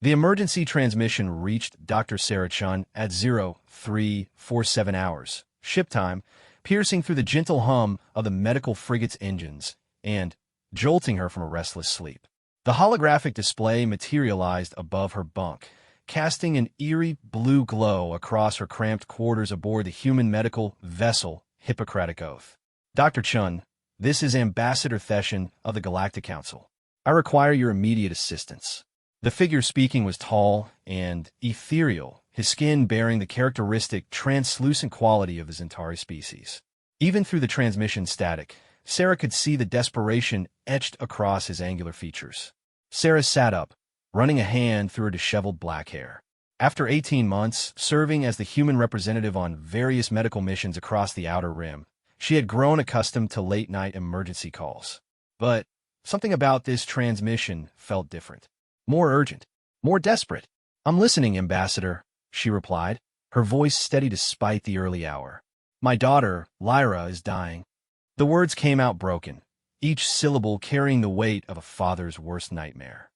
The emergency transmission reached Dr. Sarah Chun at 0347 hours, ship time, piercing through the gentle hum of the medical frigate's engines and jolting her from a restless sleep. The holographic display materialized above her bunk, casting an eerie blue glow across her cramped quarters aboard the human medical vessel Hippocratic Oath. Dr. Chun, this is Ambassador Theshan of the Galactic Council. I require your immediate assistance. The figure speaking was tall and ethereal, his skin bearing the characteristic translucent quality of the Centauri species. Even through the transmission static, Sarah could see the desperation etched across his angular features. Sarah sat up, running a hand through her disheveled black hair. After 18 months, serving as the human representative on various medical missions across the Outer Rim, she had grown accustomed to late-night emergency calls. But something about this transmission felt different. More urgent, more desperate. I'm listening, Ambassador, she replied, her voice steady despite the early hour. My daughter, Lyra, is dying. The words came out broken, each syllable carrying the weight of a father's worst nightmare.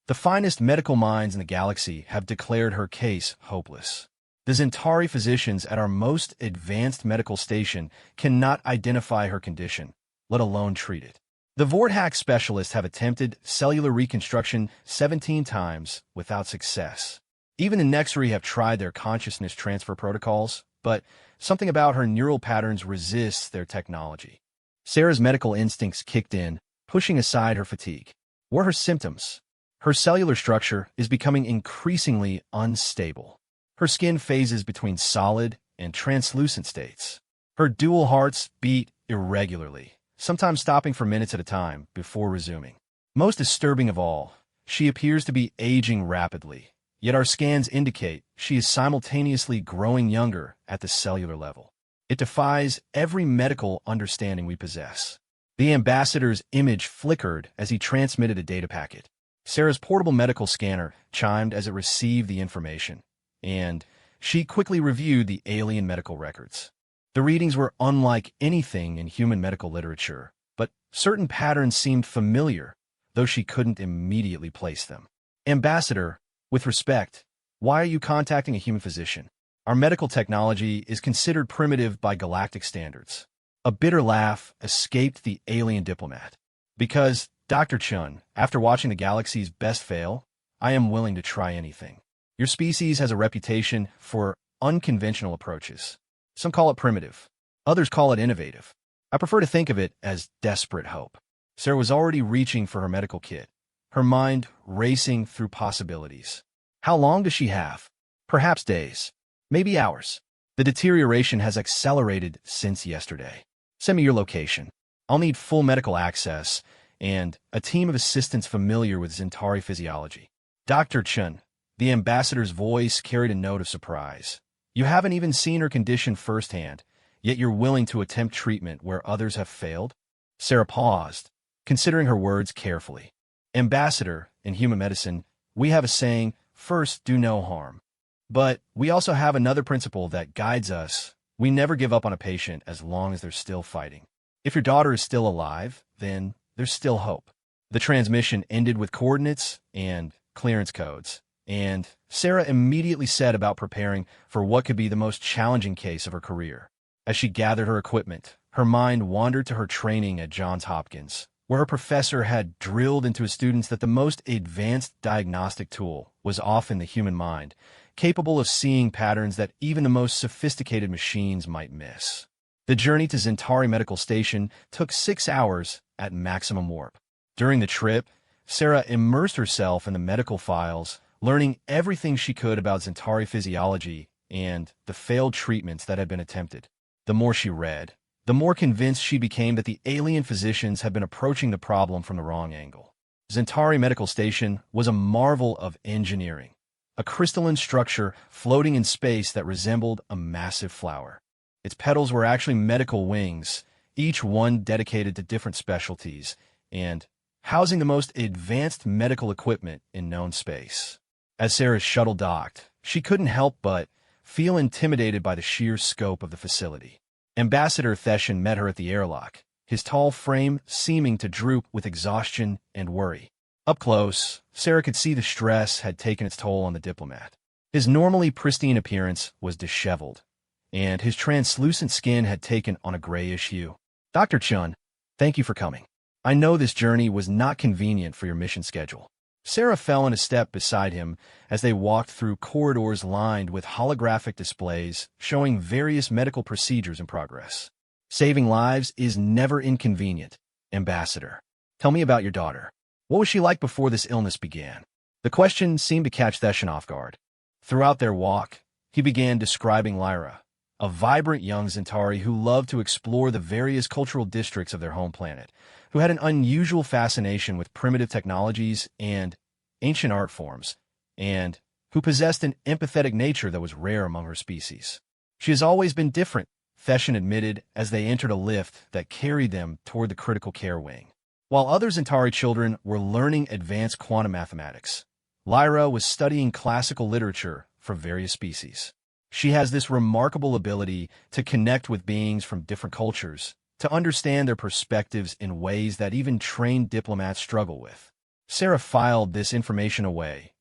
The finest medical minds in the galaxy have declared her case hopeless. The Centauri physicians at our most advanced medical station cannot identify her condition, let alone treat it. The Vortex specialists have attempted cellular reconstruction 17 times without success. Even the Nexri have tried their consciousness transfer protocols, but something about her neural patterns resists their technology. Sarah's medical instincts kicked in, pushing aside her fatigue. What are her symptoms? Her cellular structure is becoming increasingly unstable. Her skin phases between solid and translucent states. Her dual hearts beat irregularly, sometimes stopping for minutes at a time before resuming. Most disturbing of all, she appears to be aging rapidly, yet our scans indicate she is simultaneously growing younger at the cellular level. It defies every medical understanding we possess. The ambassador's image flickered as he transmitted a data packet. Sarah's portable medical scanner chimed as it received the information, and she quickly reviewed the alien medical records. The readings were unlike anything in human medical literature, but certain patterns seemed familiar, though she couldn't immediately place them. Ambassador, with respect, why are you contacting a human physician? Our medical technology is considered primitive by galactic standards. A bitter laugh escaped the alien diplomat. Because, Dr. Chun, after watching the galaxy's best fail, I am willing to try anything. Your species has a reputation for unconventional approaches. Some call it primitive. Others call it innovative. I prefer to think of it as desperate hope. Sarah was already reaching for her medical kit, her mind racing through possibilities. How long does she have? Perhaps days. Maybe hours. The deterioration has accelerated since yesterday. Send me your location. I'll need full medical access and a team of assistants familiar with Centauri physiology. Dr. Chun, the ambassador's voice carried a note of surprise. You haven't even seen her condition firsthand, yet you're willing to attempt treatment where others have failed? Sarah paused, considering her words carefully. Ambassador, in human medicine, we have a saying, first do no harm. But we also have another principle that guides us. We never give up on a patient as long as they're still fighting. If your daughter is still alive, then there's still hope. The transmission ended with coordinates and clearance codes, and Sarah immediately set about preparing for what could be the most challenging case of her career. As she gathered her equipment, her mind wandered to her training at Johns Hopkins, where her professor had drilled into his students that the most advanced diagnostic tool was often the human mind, capable of seeing patterns that even the most sophisticated machines might miss. The journey to Centauri Medical Station took 6 hours at maximum warp. During the trip, Sarah immersed herself in the medical files, learning everything she could about Centauri physiology and the failed treatments that had been attempted. The more she read, the more convinced she became that the alien physicians had been approaching the problem from the wrong angle. Centauri Medical Station was a marvel of engineering, a crystalline structure floating in space that resembled a massive flower. Its petals were actually medical wings, each one dedicated to different specialties, and housing the most advanced medical equipment in known space. As Sarah's shuttle docked, she couldn't help but feel intimidated by the sheer scope of the facility. Ambassador Theshan met her at the airlock, his tall frame seeming to droop with exhaustion and worry. Up close, Sarah could see the stress had taken its toll on the diplomat. His normally pristine appearance was disheveled, and his translucent skin had taken on a grayish hue. Dr. Chun, thank you for coming. I know this journey was not convenient for your mission schedule. Sarah fell in a step beside him as they walked through corridors lined with holographic displays showing various medical procedures in progress. Saving lives is never inconvenient, Ambassador. Tell me about your daughter. What was she like before this illness began? The question seemed to catch Theshan off guard. Throughout their walk, he began describing Lyra, a vibrant young Centauri who loved to explore the various cultural districts of their home planet, who had an unusual fascination with primitive technologies and ancient art forms, and who possessed an empathetic nature that was rare among her species. She has always been different, Theshan admitted as they entered a lift that carried them toward the critical care wing. While other Centauri children were learning advanced quantum mathematics, Lyra was studying classical literature from various species. She has this remarkable ability to connect with beings from different cultures, to understand their perspectives in ways that even trained diplomats struggle with. Sarah filed this information away,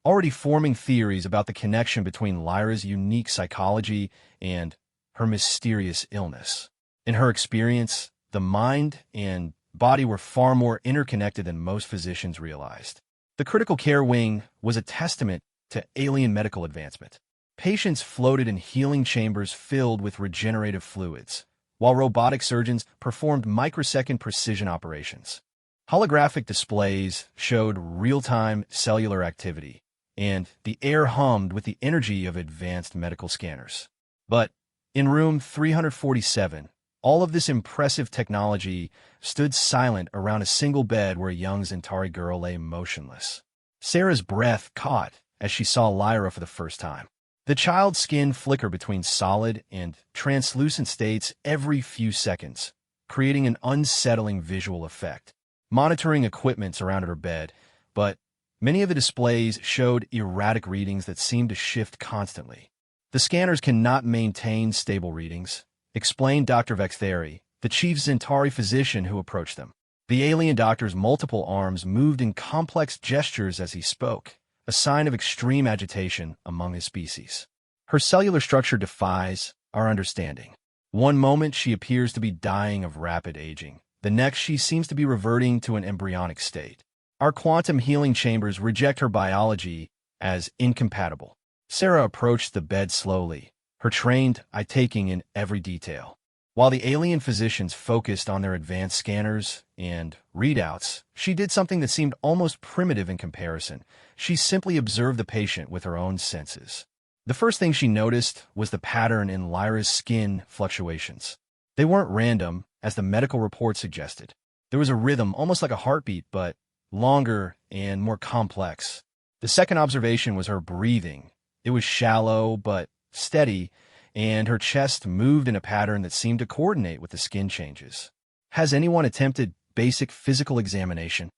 already forming theories about the connection between Lyra's unique psychology and her mysterious illness. In her experience, the mind and body were far more interconnected than most physicians realized. The critical care wing was a testament to alien medical advancement. Patients floated in healing chambers filled with regenerative fluids, while robotic surgeons performed microsecond precision operations. Holographic displays showed real-time cellular activity, and the air hummed with the energy of advanced medical scanners. But in room 347, all of this impressive technology stood silent around a single bed where a young Centauri girl lay motionless. Sarah's breath caught as she saw Lyra for the first time. The child's skin flickered between solid and translucent states every few seconds, creating an unsettling visual effect. Monitoring equipment surrounded her bed, but many of the displays showed erratic readings that seemed to shift constantly. The scanners cannot maintain stable readings, explained Dr. Vextheri, the chief Centauri physician who approached them. The alien doctor's multiple arms moved in complex gestures as he spoke, a sign of extreme agitation among his species. Her cellular structure defies our understanding. One moment she appears to be dying of rapid aging. The next she seems to be reverting to an embryonic state. Our quantum healing chambers reject her biology as incompatible. Sarah approached the bed slowly, her trained eye taking in every detail. While the alien physicians focused on their advanced scanners and readouts, she did something that seemed almost primitive in comparison. She simply observed the patient with her own senses. The first thing she noticed was the pattern in Lyra's skin fluctuations. They weren't random, as the medical report suggested. There was a rhythm, almost like a heartbeat, but longer and more complex. The second observation was her breathing. It was shallow, but steady, and her chest moved in a pattern that seemed to coordinate with the skin changes. Has anyone attempted basic physical examination?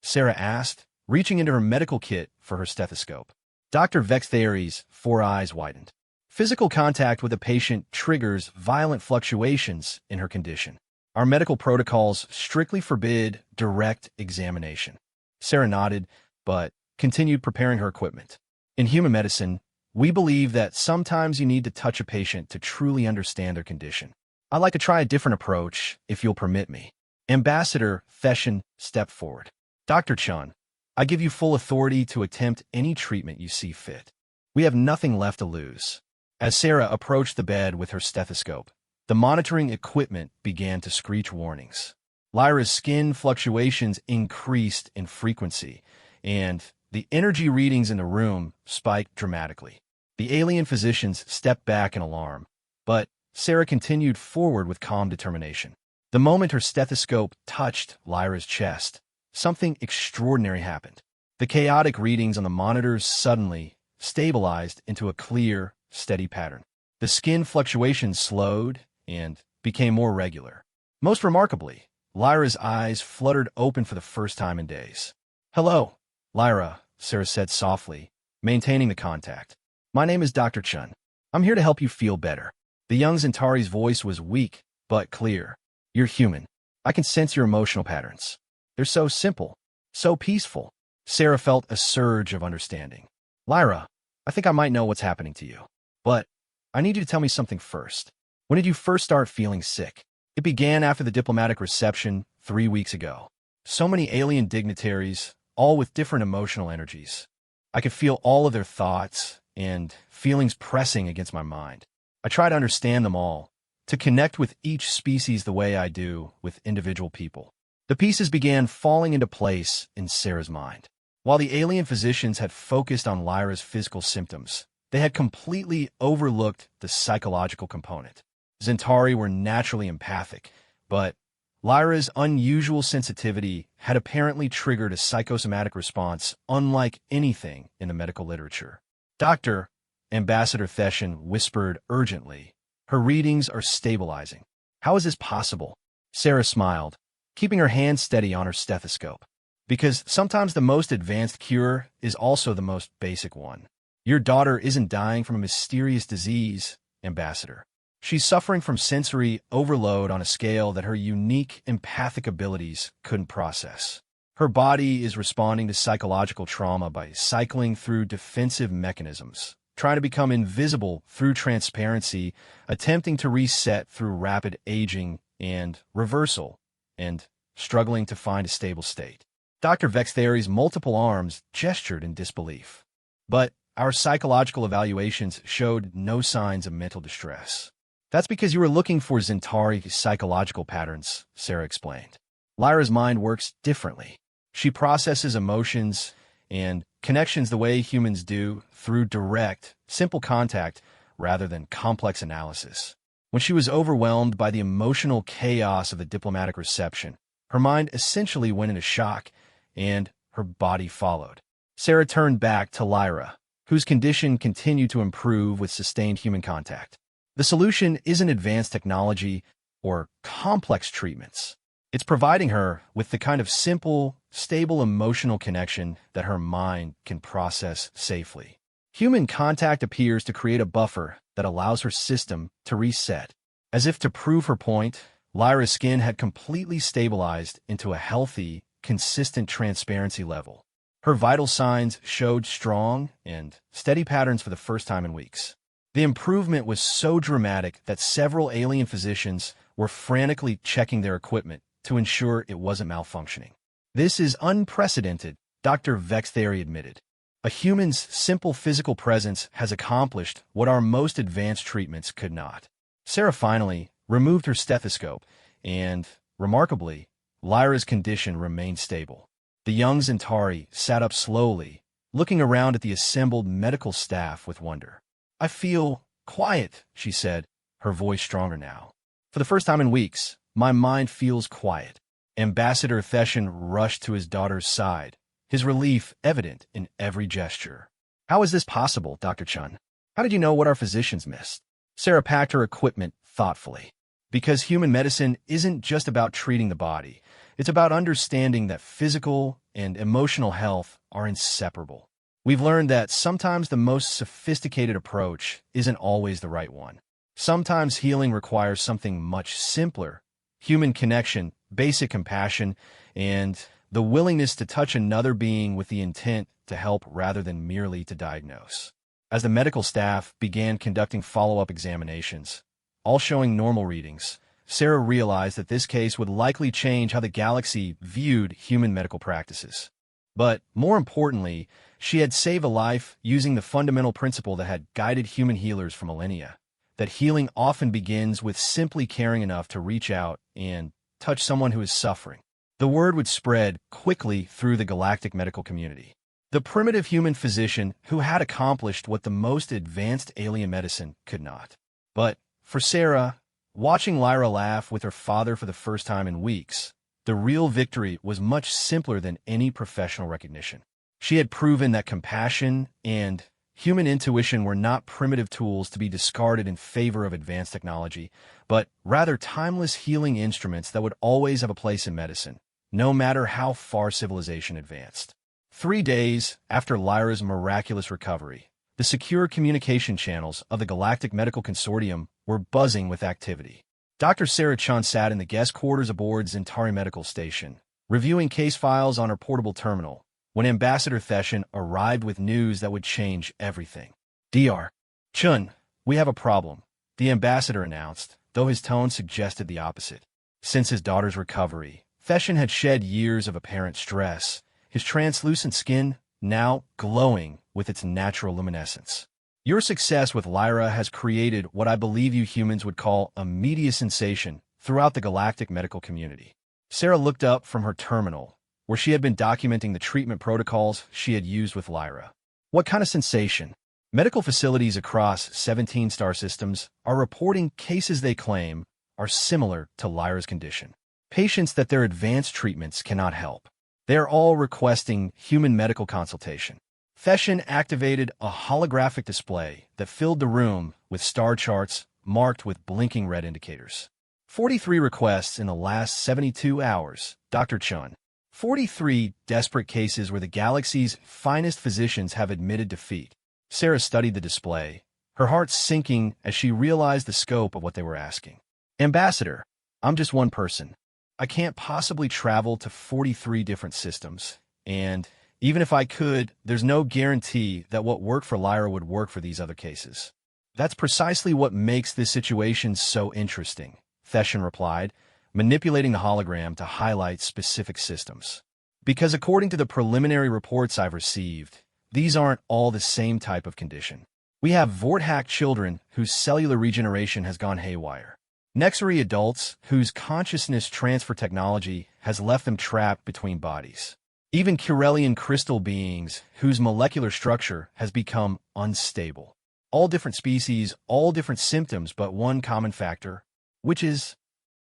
Sarah asked, reaching into her medical kit for her stethoscope. Dr. Vextheri's 4 eyes widened. Physical contact with a patient triggers violent fluctuations in her condition. Our medical protocols strictly forbid direct examination. Sarah nodded, but continued preparing her equipment. In human medicine, we believe that sometimes you need to touch a patient to truly understand their condition. I'd like to try a different approach, if you'll permit me. Ambassador Theshan stepped forward. Dr. Chun, I give you full authority to attempt any treatment you see fit. We have nothing left to lose. As Sarah approached the bed with her stethoscope, the monitoring equipment began to screech warnings. Lyra's skin fluctuations increased in frequency, and the energy readings in the room spiked dramatically. The alien physicians stepped back in alarm, but Sarah continued forward with calm determination. The moment her stethoscope touched Lyra's chest, something extraordinary happened. The chaotic readings on the monitors suddenly stabilized into a clear, steady pattern. The skin fluctuations slowed and became more regular. Most remarkably, Lyra's eyes fluttered open for the first time in days. Hello, Lyra, Sarah said softly, maintaining the contact. My name is Dr. Chun. I'm here to help you feel better. The young Centauri's voice was weak, but clear. You're human. I can sense your emotional patterns. They're so simple, so peaceful. Sarah felt a surge of understanding. Lyra, I think I might know what's happening to you. But I need you to tell me something first. When did you first start feeling sick? It began after the diplomatic reception 3 weeks ago. So many alien dignitaries, all with different emotional energies. I could feel all of their thoughts and feelings pressing against my mind. I try to understand them all, to connect with each species the way I do with individual people. The pieces began falling into place in Sarah's mind. While the alien physicians had focused on Lyra's physical symptoms, they had completely overlooked the psychological component. Zentari were naturally empathic, but Lyra's unusual sensitivity had apparently triggered a psychosomatic response unlike anything in the medical literature. Doctor, Ambassador Theshan whispered urgently, her readings are stabilizing. How is this possible? Sarah smiled, keeping her hand steady on her stethoscope. Because sometimes the most advanced cure is also the most basic one. Your daughter isn't dying from a mysterious disease, Ambassador. She's suffering from sensory overload on a scale that her unique empathic abilities couldn't process. Her body is responding to psychological trauma by cycling through defensive mechanisms, trying to become invisible through transparency, attempting to reset through rapid aging and reversal, and struggling to find a stable state. Dr. Vextheri's multiple arms gestured in disbelief. But our psychological evaluations showed no signs of mental distress. That's because you were looking for Zentari psychological patterns, Sarah explained. Lyra's mind works differently. She processes emotions and connections the way humans do, through direct, simple contact rather than complex analysis. When she was overwhelmed by the emotional chaos of the diplomatic reception, her mind essentially went into shock, and her body followed. Sarah turned back to Lyra, whose condition continued to improve with sustained human contact. The solution isn't advanced technology or complex treatments. It's providing her with the kind of simple, stable emotional connection that her mind can process safely. Human contact appears to create a buffer that allows her system to reset. As if to prove her point, Lyra's skin had completely stabilized into a healthy, consistent transparency level. Her vital signs showed strong and steady patterns for the first time in weeks. The improvement was so dramatic that several alien physicians were frantically checking their equipment to ensure it wasn't malfunctioning. This is unprecedented, Dr. Vextheri admitted. A human's simple physical presence has accomplished what our most advanced treatments could not. Sarah finally removed her stethoscope, and, remarkably, Lyra's condition remained stable. The young Zentari sat up slowly, looking around at the assembled medical staff with wonder. I feel quiet, she said, her voice stronger now. For the first time in weeks, my mind feels quiet. Ambassador Theshan rushed to his daughter's side, his relief evident in every gesture. How is this possible, Dr. Chun? How did you know what our physicians missed? Sarah packed her equipment thoughtfully. Because human medicine isn't just about treating the body. It's about understanding that physical and emotional health are inseparable. We've learned that sometimes the most sophisticated approach isn't always the right one. Sometimes healing requires something much simpler: human connection, basic compassion, and the willingness to touch another being with the intent to help rather than merely to diagnose. As the medical staff began conducting follow-up examinations, all showing normal readings, Sarah realized that this case would likely change how the galaxy viewed human medical practices. But, more importantly, she had saved a life using the fundamental principle that had guided human healers for millennia, that healing often begins with simply caring enough to reach out and touch someone who is suffering. The word would spread quickly through the galactic medical community. The primitive human physician who had accomplished what the most advanced alien medicine could not. But, for Sarah, watching Lyra laugh with her father for the first time in weeks, the real victory was much simpler than any professional recognition. She had proven that compassion and human intuition were not primitive tools to be discarded in favor of advanced technology, but rather timeless healing instruments that would always have a place in medicine, no matter how far civilization advanced. 3 days after Lyra's miraculous recovery, the secure communication channels of the Galactic Medical Consortium were buzzing with activity. Dr. Sarah Chun sat in the guest quarters aboard Zentari Medical Station, reviewing case files on her portable terminal, when Ambassador Theshan arrived with news that would change everything. Dr. Chun, we have a problem, the ambassador announced, though his tone suggested the opposite. Since his daughter's recovery, Theshan had shed years of apparent stress, his translucent skin now glowing with its natural luminescence. Your success with Lyra has created what I believe you humans would call a media sensation throughout the galactic medical community. Sarah looked up from her terminal, where she had been documenting the treatment protocols she had used with Lyra. What kind of sensation? Medical facilities across 17 star systems are reporting cases they claim are similar to Lyra's condition. Patients that their advanced treatments cannot help. They are all requesting human medical consultation. Theshan activated a holographic display that filled the room with star charts marked with blinking red indicators. 43 requests in the last 72 hours, Dr. Chun. 43 desperate cases where the galaxy's finest physicians have admitted defeat. Sarah studied the display, her heart sinking as she realized the scope of what they were asking. Ambassador, I'm just one person. I can't possibly travel to 43 different systems, and even if I could, there's no guarantee that what worked for Lyra would work for these other cases. That's precisely what makes this situation so interesting, Theshan replied, manipulating the hologram to highlight specific systems. Because according to the preliminary reports I've received, these aren't all the same type of condition. We have Vorthack children whose cellular regeneration has gone haywire. Nexary adults whose consciousness transfer technology has left them trapped between bodies. Even Kirelian crystal beings whose molecular structure has become unstable. All different species, all different symptoms, but one common factor, which is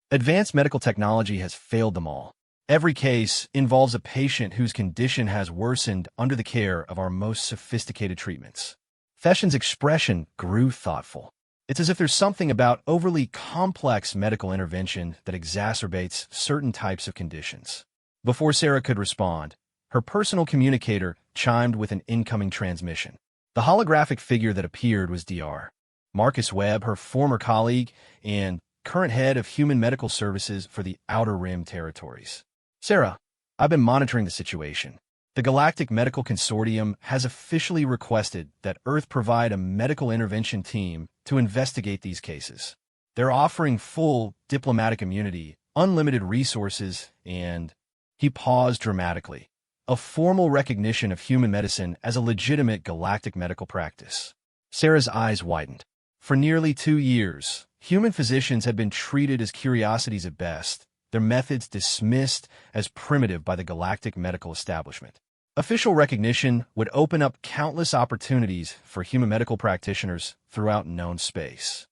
advanced medical technology has failed them all. Every case involves a patient whose condition has worsened under the care of our most sophisticated treatments. Theshan's expression grew thoughtful. It's as if there's something about overly complex medical intervention that exacerbates certain types of conditions. Before Sarah could respond, her personal communicator chimed with an incoming transmission. The holographic figure that appeared was Dr. Marcus Webb, her former colleague and current head of human medical services for the Outer Rim territories. Sarah, I've been monitoring the situation. The Galactic Medical Consortium has officially requested that Earth provide a medical intervention team to investigate these cases. They're offering full diplomatic immunity, unlimited resources, and he paused dramatically, a formal recognition of human medicine as a legitimate galactic medical practice. Sarah's eyes widened. For nearly 2 years, human physicians had been treated as curiosities at best, their methods dismissed as primitive by the galactic medical establishment. Official recognition would open up countless opportunities for human medical practitioners throughout known space.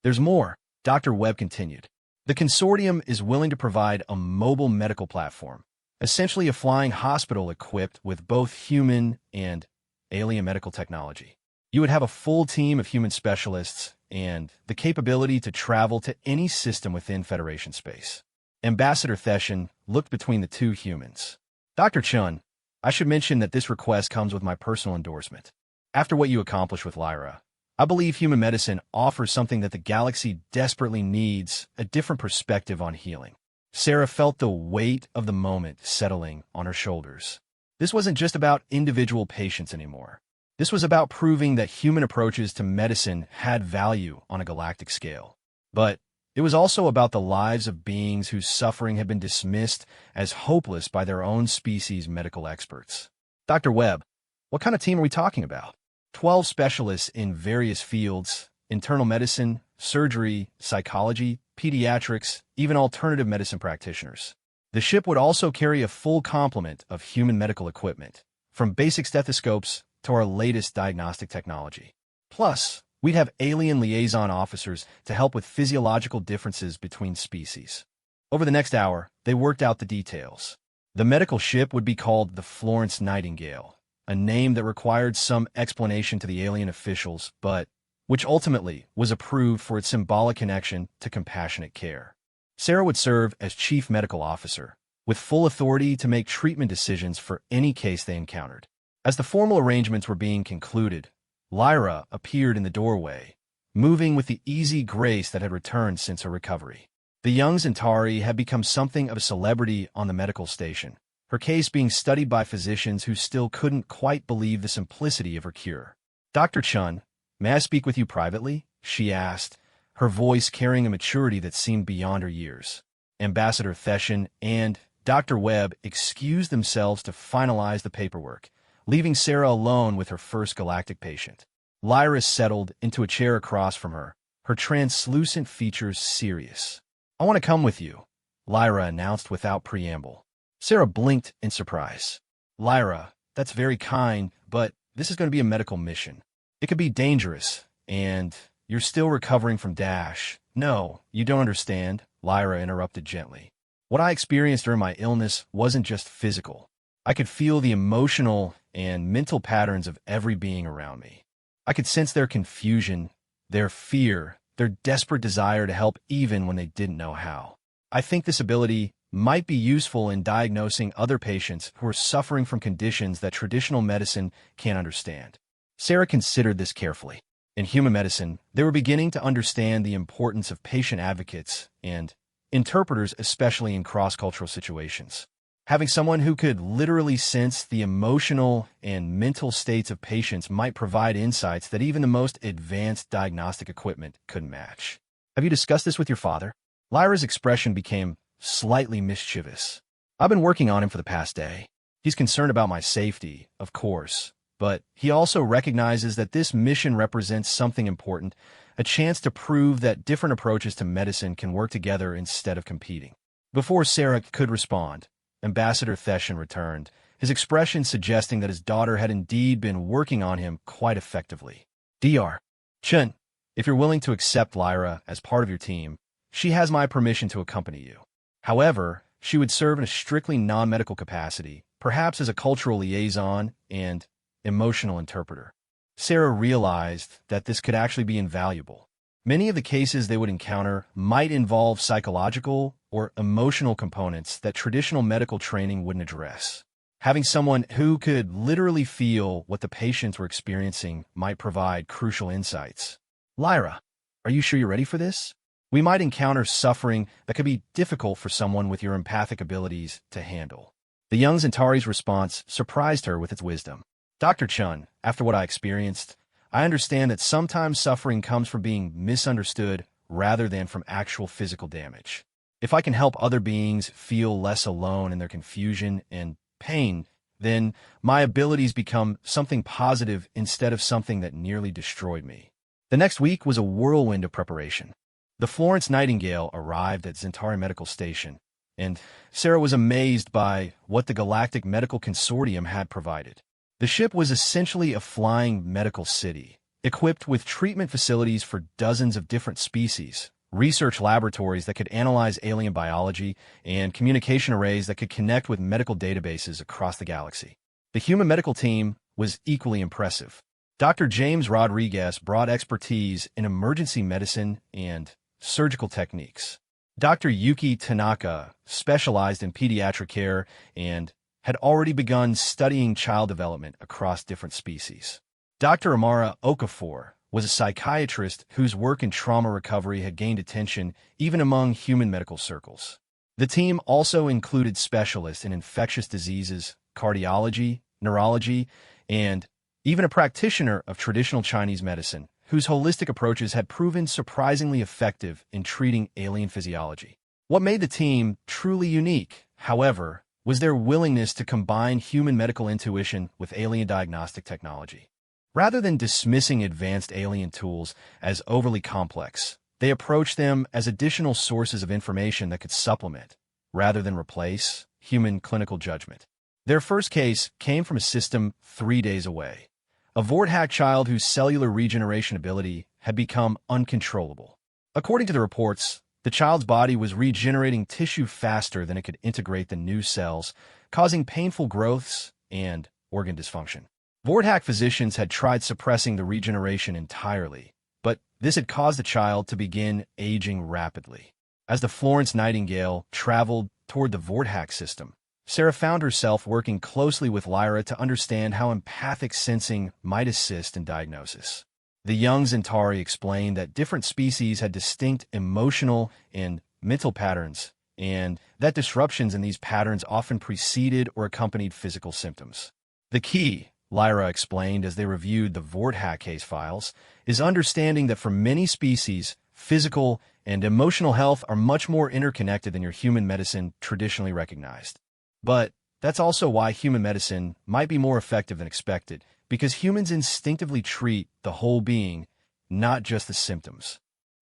There's more, Dr. Webb continued. The consortium is willing to provide a mobile medical platform, essentially a flying hospital equipped with both human and alien medical technology. You would have a full team of human specialists and the capability to travel to any system within Federation space. Ambassador Theshan looked between the two humans. Dr. Chun, I should mention that this request comes with my personal endorsement. After what you accomplished with Lyra, I believe human medicine offers something that the galaxy desperately needs, a different perspective on healing. Sarah felt the weight of the moment settling on her shoulders. This wasn't just about individual patients anymore. This was about proving that human approaches to medicine had value on a galactic scale. But it was also about the lives of beings whose suffering had been dismissed as hopeless by their own species' medical experts. Dr. Webb, what kind of team are we talking about? 12 specialists in various fields: internal medicine, surgery, psychology, pediatrics, even alternative medicine practitioners. The ship would also carry a full complement of human medical equipment, from basic stethoscopes to our latest diagnostic technology. Plus, we'd have alien liaison officers to help with physiological differences between species. Over the next hour, they worked out the details. The medical ship would be called the Florence Nightingale, a name that required some explanation to the alien officials, but which ultimately was approved for its symbolic connection to compassionate care. Sarah would serve as chief medical officer, with full authority to make treatment decisions for any case they encountered. As the formal arrangements were being concluded, Lyra appeared in the doorway, moving with the easy grace that had returned since her recovery. The young Centauri had become something of a celebrity on the medical station, her case being studied by physicians who still couldn't quite believe the simplicity of her cure. "Dr. Chun, may I speak with you privately?" she asked, her voice carrying a maturity that seemed beyond her years. Ambassador Theshan and Dr. Webb excused themselves to finalize the paperwork, leaving Sarah alone with her first galactic patient. Lyra settled into a chair across from her, her translucent features serious. "I want to come with you," Lyra announced without preamble. Sarah blinked in surprise. "Lyra, that's very kind, but this is going to be a medical mission. It could be dangerous, and you're still recovering from Dash." "No, you don't understand," Lyra interrupted gently. "What I experienced during my illness wasn't just physical. I could feel the emotional and mental patterns of every being around me. I could sense their confusion, their fear, their desperate desire to help even when they didn't know how. I think this ability might be useful in diagnosing other patients who are suffering from conditions that traditional medicine can't understand." Sarah considered this carefully. In human medicine, they were beginning to understand the importance of patient advocates and interpreters, especially in cross-cultural situations. Having someone who could literally sense the emotional and mental states of patients might provide insights that even the most advanced diagnostic equipment couldn't match. "Have you discussed this with your father?" Lyra's expression became slightly mischievous. "I've been working on him for the past day. He's concerned about my safety, of course, but he also recognizes that this mission represents something important, a chance to prove that different approaches to medicine can work together instead of competing." Before Sarah could respond, Ambassador Theshan returned, his expression suggesting that his daughter had indeed been working on him quite effectively. "Dr. Chun, if you're willing to accept Lyra as part of your team, she has my permission to accompany you. However, she would serve in a strictly non-medical capacity, perhaps as a cultural liaison and emotional interpreter." Sarah realized that this could actually be invaluable. Many of the cases they would encounter might involve psychological or emotional components that traditional medical training wouldn't address. Having someone who could literally feel what the patients were experiencing might provide crucial insights. "Lyra, are you sure you're ready for this? We might encounter suffering that could be difficult for someone with your empathic abilities to handle." The young Centauri's response surprised her with its wisdom. "Dr. Chun, after what I experienced, I understand that sometimes suffering comes from being misunderstood rather than from actual physical damage. If I can help other beings feel less alone in their confusion and pain, then my abilities become something positive instead of something that nearly destroyed me." The next week was a whirlwind of preparation. The Florence Nightingale arrived at Centauri Medical Station, and Sarah was amazed by what the Galactic Medical Consortium had provided. The ship was essentially a flying medical city, equipped with treatment facilities for dozens of different species, research laboratories that could analyze alien biology, and communication arrays that could connect with medical databases across the galaxy. The human medical team was equally impressive. Dr. James Rodriguez brought expertise in emergency medicine and surgical techniques. Dr. Yuki Tanaka specialized in pediatric care and had already begun studying child development across different species. Dr. Amara Okafor was a psychiatrist whose work in trauma recovery had gained attention even among human medical circles. The team also included specialists in infectious diseases, cardiology, neurology, and even a practitioner of traditional Chinese medicine, whose holistic approaches had proven surprisingly effective in treating alien physiology. What made the team truly unique, however, was their willingness to combine human medical intuition with alien diagnostic technology. Rather than dismissing advanced alien tools as overly complex, they approached them as additional sources of information that could supplement, rather than replace, human clinical judgment. Their first case came from a system 3 days away, a Vorthack child whose cellular regeneration ability had become uncontrollable. According to the reports, the child's body was regenerating tissue faster than it could integrate the new cells, causing painful growths and organ dysfunction. Vorthack physicians had tried suppressing the regeneration entirely, but this had caused the child to begin aging rapidly. As the Florence Nightingale traveled toward the Vorthack system, Sarah found herself working closely with Lyra to understand how empathic sensing might assist in diagnosis. The young Centauri explained that different species had distinct emotional and mental patterns, and that disruptions in these patterns often preceded or accompanied physical symptoms. The key, Lyra explained as they reviewed the Vorthack case files, is understanding that for many species, physical and emotional health are much more interconnected than your human medicine traditionally recognized. But that's also why human medicine might be more effective than expected, because humans instinctively treat the whole being, not just the symptoms.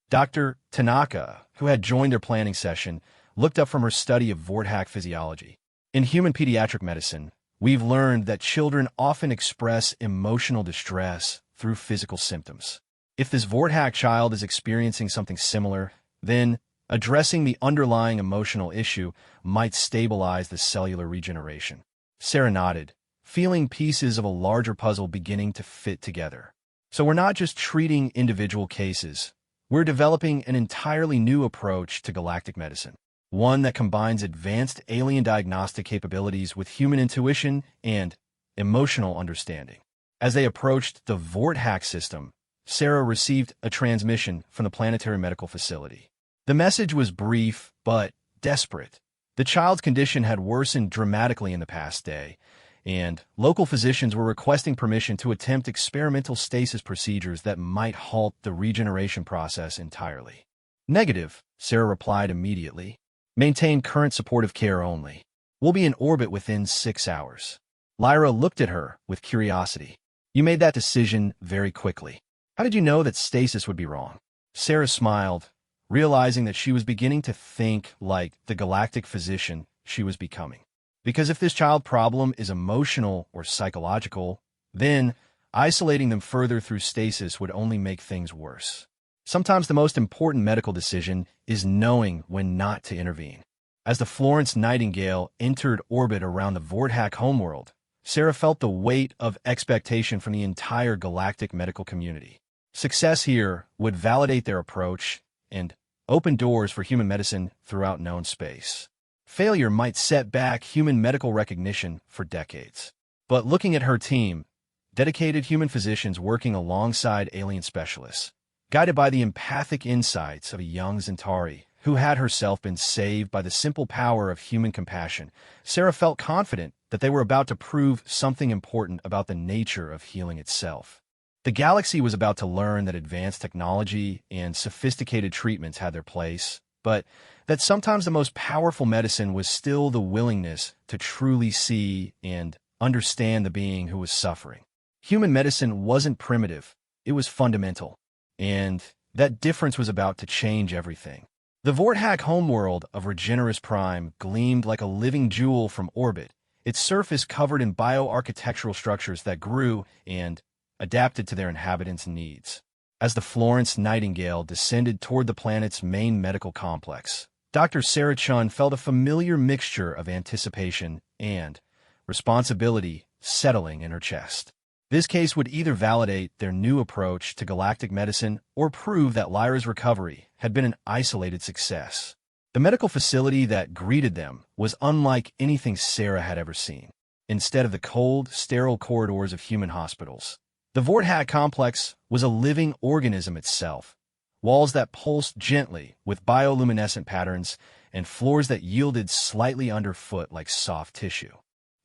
Dr. Tanaka, who had joined their planning session, looked up from her study of Vorthack physiology. In human pediatric medicine, we've learned that children often express emotional distress through physical symptoms. If this Vorthack child is experiencing something similar, then addressing the underlying emotional issue might stabilize the cellular regeneration. Sarah nodded, feeling pieces of a larger puzzle beginning to fit together. So we're not just treating individual cases, we're developing an entirely new approach to galactic medicine, one that combines advanced alien diagnostic capabilities with human intuition and emotional understanding. As they approached the Vorthack system, Sarah received a transmission from the planetary medical facility. The message was brief but desperate. The child's condition had worsened dramatically in the past day, and local physicians were requesting permission to attempt experimental stasis procedures that might halt the regeneration process entirely. Negative, Sarah replied immediately. Maintain current supportive care only. We'll be in orbit within 6 hours. Lyra looked at her with curiosity. You made that decision very quickly. How did you know that stasis would be wrong? Sarah smiled, realizing that she was beginning to think like the galactic physician she was becoming. Because if this child problem is emotional or psychological, then isolating them further through stasis would only make things worse. Sometimes the most important medical decision is knowing when not to intervene. As the Florence Nightingale entered orbit around the Vorthack homeworld, Sarah felt the weight of expectation from the entire galactic medical community. Success here would validate their approach and open doors for human medicine throughout known space. Failure might set back human medical recognition for decades. But looking at her team, dedicated human physicians working alongside alien specialists, guided by the empathic insights of a young Centauri who had herself been saved by the simple power of human compassion, Sarah felt confident that they were about to prove something important about the nature of healing itself. The galaxy was about to learn that advanced technology and sophisticated treatments had their place, but that sometimes the most powerful medicine was still the willingness to truly see and understand the being who was suffering. Human medicine wasn't primitive, it was fundamental, and that difference was about to change everything. The Vorthack homeworld of Regeneris Prime gleamed like a living jewel from orbit, its surface covered in bioarchitectural structures that grew and adapted to their inhabitants' needs. As the Florence Nightingale descended toward the planet's main medical complex, Dr. Sarah Chun felt a familiar mixture of anticipation and responsibility settling in her chest. This case would either validate their new approach to galactic medicine or prove that Lyra's recovery had been an isolated success. The medical facility that greeted them was unlike anything Sarah had ever seen. Instead of the cold, sterile corridors of human hospitals, the Vorthack complex was a living organism itself, walls that pulsed gently with bioluminescent patterns and floors that yielded slightly underfoot like soft tissue.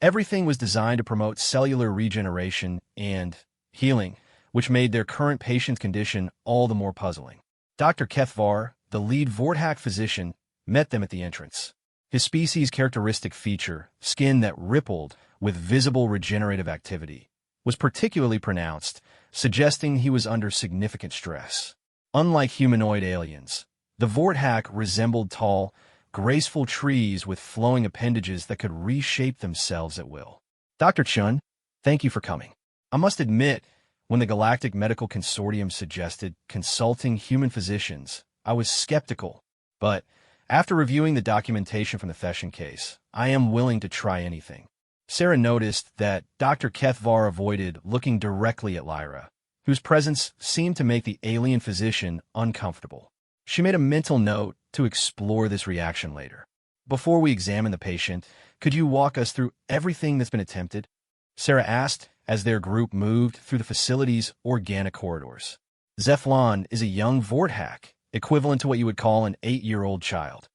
Everything was designed to promote cellular regeneration and healing, which made their current patient's condition all the more puzzling. Dr. Kethvar, the lead Vorthack physician, met them at the entrance. His species' characteristic feature, skin that rippled with visible regenerative activity, was particularly pronounced, suggesting he was under significant stress. Unlike humanoid aliens, the Vorthack resembled tall, graceful trees with flowing appendages that could reshape themselves at will. Dr. Chun, thank you for coming. I must admit, when the Galactic Medical Consortium suggested consulting human physicians, I was skeptical. But after reviewing the documentation from the Theshan case, I am willing to try anything. Sarah noticed that Dr. Kethvar avoided looking directly at Lyra, whose presence seemed to make the alien physician uncomfortable. She made a mental note to explore this reaction later. Before we examine the patient, could you walk us through everything that's been attempted? Sarah asked as their group moved through the facility's organic corridors. Zephlon is a young Vorthack, equivalent to what you would call an 8-year-old child.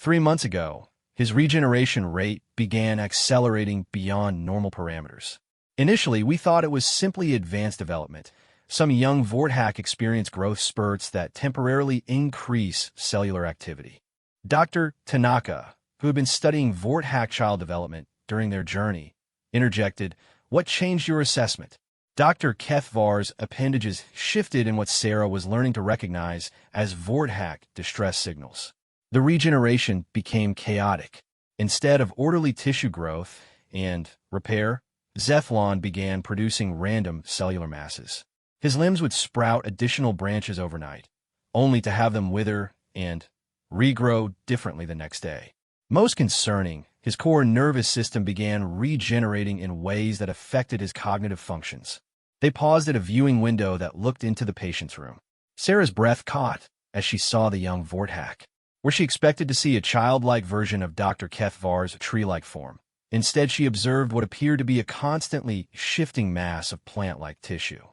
3 months ago, his regeneration rate began accelerating beyond normal parameters. Initially, we thought it was simply advanced development. Some young Vorthack experience growth spurts that temporarily increase cellular activity. Dr. Tanaka, who had been studying Vorthack child development during their journey, interjected, "What changed your assessment?" Dr. Kethvar's appendages shifted in what Sarah was learning to recognize as Vorthack distress signals. The regeneration became chaotic. Instead of orderly tissue growth and repair, Zethlon began producing random cellular masses. His limbs would sprout additional branches overnight, only to have them wither and regrow differently the next day. Most concerning, his core nervous system began regenerating in ways that affected his cognitive functions. They paused at a viewing window that looked into the patient's room. Sarah's breath caught as she saw the young Vorthack. Where she expected to see a childlike version of Dr. Kethvar's tree-like form, instead she observed what appeared to be a constantly shifting mass of plant-like tissue.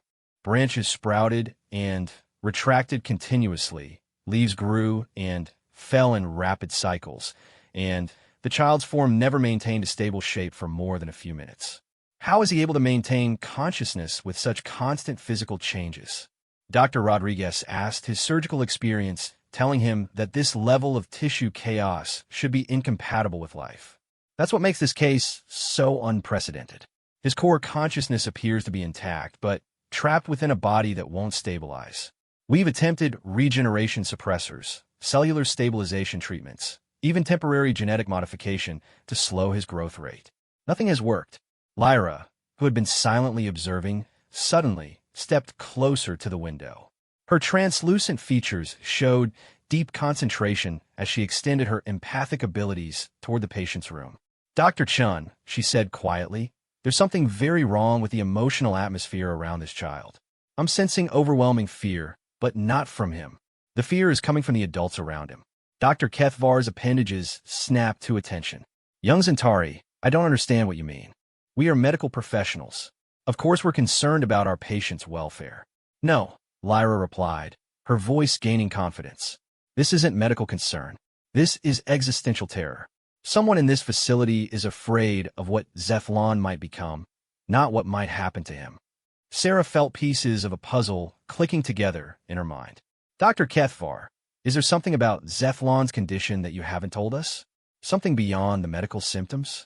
Branches sprouted and retracted continuously, leaves grew and fell in rapid cycles, and the child's form never maintained a stable shape for more than a few minutes. How is he able to maintain consciousness with such constant physical changes? Dr. Rodriguez asked, his surgical experience telling him that this level of tissue chaos should be incompatible with life. That's what makes this case so unprecedented. His core consciousness appears to be intact, but trapped within a body that won't stabilize. We've attempted regeneration suppressors, cellular stabilization treatments, even temporary genetic modification to slow his growth rate. Nothing has worked. Lyra, who had been silently observing, suddenly stepped closer to the window. Her translucent features showed deep concentration as she extended her empathic abilities toward the patient's room. "Dr. Chun," she said quietly, "there's something very wrong with the emotional atmosphere around this child. I'm sensing overwhelming fear, but not from him. The fear is coming from the adults around him." Dr. Kethvar's appendages snapped to attention. "Young Zentari, I don't understand what you mean. We are medical professionals. Of course we're concerned about our patient's welfare." "No," Lyra replied, her voice gaining confidence. "This isn't medical concern. This is existential terror. Someone in this facility is afraid of what Zethlon might become, not what might happen to him." Sarah felt pieces of a puzzle clicking together in her mind. "Dr. Kethvar, is there something about Zethlon's condition that you haven't told us? Something beyond the medical symptoms?"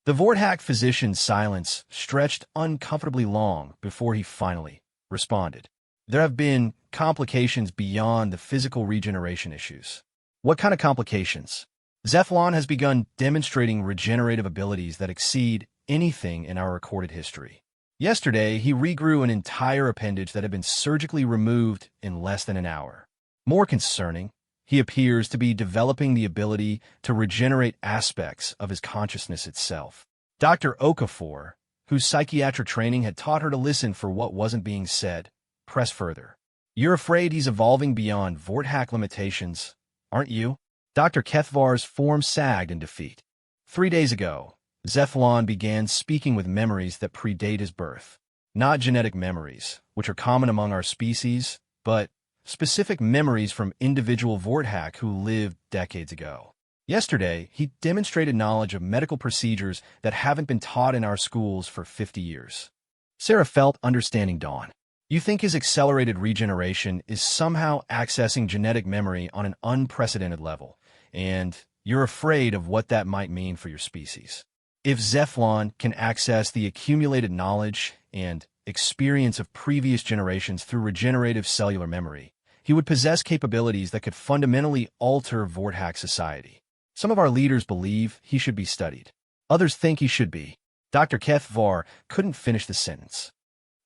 The Vorthack physician's silence stretched uncomfortably long before he finally responded. "There have been complications beyond the physical regeneration issues." "What kind of complications?" "Zethlon has begun demonstrating regenerative abilities that exceed anything in our recorded history. Yesterday, he regrew an entire appendage that had been surgically removed in less than an hour. More concerning, he appears to be developing the ability to regenerate aspects of his consciousness itself." Dr. Okafor, whose psychiatric training had taught her to listen for what wasn't being said, pressed further. "You're afraid he's evolving beyond Vorthack limitations, aren't you?" Dr. Kethvar's form sagged in defeat. 3 days ago, Zethlon began speaking with memories that predate his birth. Not genetic memories, which are common among our species, but specific memories from individual Vorthack who lived decades ago. Yesterday, he demonstrated knowledge of medical procedures that haven't been taught in our schools for 50 years. Sarah felt understanding dawn. "You think his accelerated regeneration is somehow accessing genetic memory on an unprecedented level, and you're afraid of what that might mean for your species. If Zethlon can access the accumulated knowledge and experience of previous generations through regenerative cellular memory, he would possess capabilities that could fundamentally alter Vorthack society. Some of our leaders believe he should be studied. Others think he should be." Dr. Kethvar couldn't finish the sentence.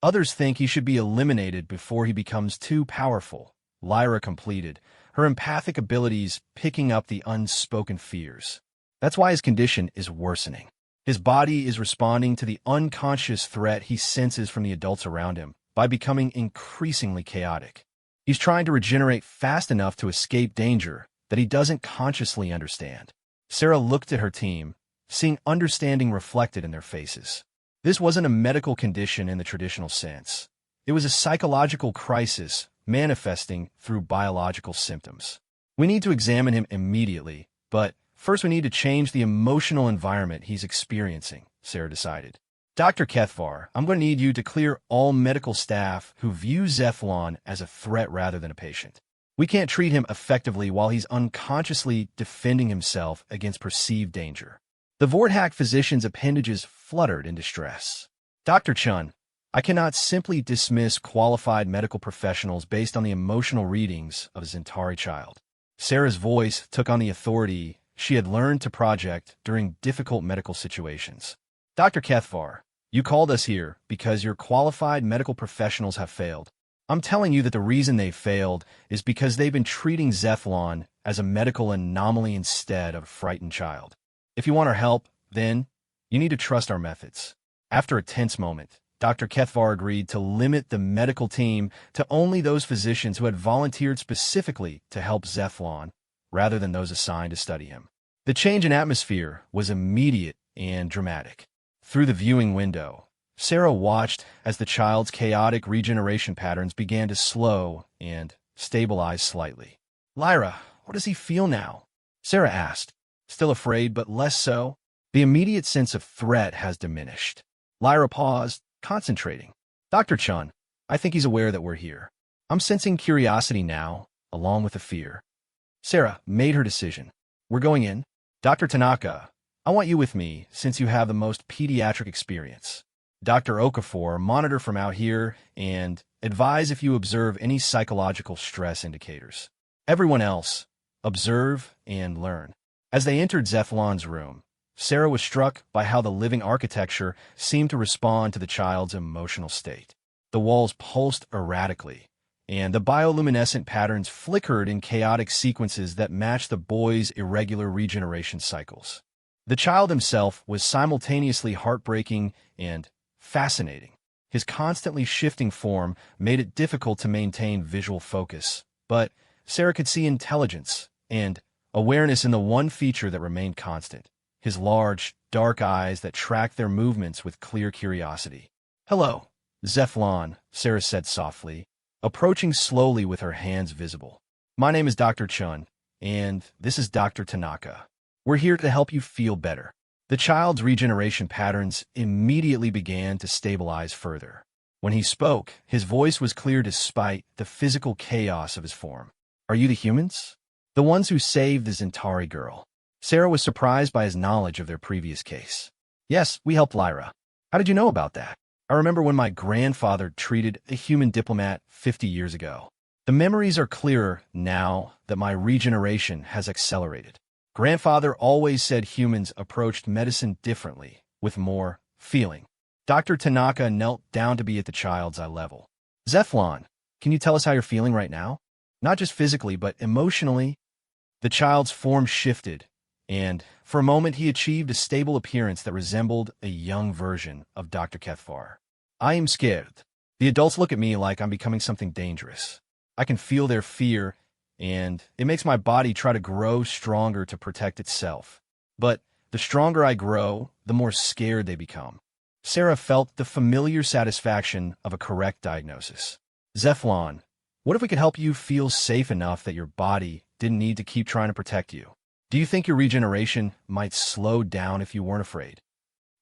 "Others think he should be eliminated before he becomes too powerful," Lyra completed, her empathic abilities picking up the unspoken fears. "That's why his condition is worsening. His body is responding to the unconscious threat he senses from the adults around him by becoming increasingly chaotic. He's trying to regenerate fast enough to escape danger that he doesn't consciously understand." Sarah looked at her team, seeing understanding reflected in their faces. This wasn't a medical condition in the traditional sense. It was a psychological crisis manifesting through biological symptoms. "We need to examine him immediately," But first we need to change the emotional environment he's experiencing, Sarah decided. Dr. Kethvar, I'm going to need you to clear all medical staff who view Zephlon as a threat rather than a patient. We can't treat him effectively while he's unconsciously defending himself against perceived danger. The Vorthak physician's appendages fluttered in distress. Dr. Chun, I cannot simply dismiss qualified medical professionals based on the emotional readings of a Zentari child. Sarah's voice took on the authority she had learned to project during difficult medical situations. Dr. Kethvar, you called us here because your qualified medical professionals have failed. I'm telling you that the reason they failed is because they've been treating Zephlon as a medical anomaly instead of a frightened child. If you want our help, then you need to trust our methods. After a tense moment, Dr. Kethvar agreed to limit the medical team to only those physicians who had volunteered specifically to help Zephlon, rather than those assigned to study him. The change in atmosphere was immediate and dramatic. Through the viewing window, Sarah watched as the child's chaotic regeneration patterns began to slow and stabilize slightly. Lyra, what does he feel now? Sarah asked, still afraid but less so. The immediate sense of threat has diminished. Lyra paused, concentrating. Dr. Chun, I think he's aware that we're here. I'm sensing curiosity now, along with the fear. Sarah made her decision. We're going in. Dr. Tanaka, I want you with me since you have the most pediatric experience. Dr. Okafor, monitor from out here and advise if you observe any psychological stress indicators. Everyone else, observe and learn. As they entered Zephlon's room, Sarah was struck by how the living architecture seemed to respond to the child's emotional state. The walls pulsed erratically, and the bioluminescent patterns flickered in chaotic sequences that matched the boy's irregular regeneration cycles. The child himself was simultaneously heartbreaking and fascinating. His constantly shifting form made it difficult to maintain visual focus, but Sarah could see intelligence and awareness in the one feature that remained constant, his large, dark eyes that tracked their movements with clear curiosity. Hello, Zephlon, Sarah said softly, approaching slowly with her hands visible. My name is Dr. Chun, and this is Dr. Tanaka. We're here to help you feel better. The child's regeneration patterns immediately began to stabilize further. When he spoke, his voice was clear despite the physical chaos of his form. Are you the humans? The ones who saved the Zentari girl. Sarah was surprised by his knowledge of their previous case. Yes, we helped Lyra. How did you know about that? I remember when my grandfather treated a human diplomat 50 years ago. The memories are clearer now that my regeneration has accelerated. Grandfather always said humans approached medicine differently, with more feeling. Dr. Tanaka knelt down to be at the child's eye level. Zephlon, can you tell us how you're feeling right now? Not just physically, but emotionally. The child's form shifted, and for a moment he achieved a stable appearance that resembled a young version of Dr. Kethvar. I am scared. The adults look at me like I'm becoming something dangerous. I can feel their fear, and it makes my body try to grow stronger to protect itself. But the stronger I grow, the more scared they become. Sarah felt the familiar satisfaction of a correct diagnosis. Zephlon, what if we could help you feel safe enough that your body didn't need to keep trying to protect you? Do you think your regeneration might slow down if you weren't afraid?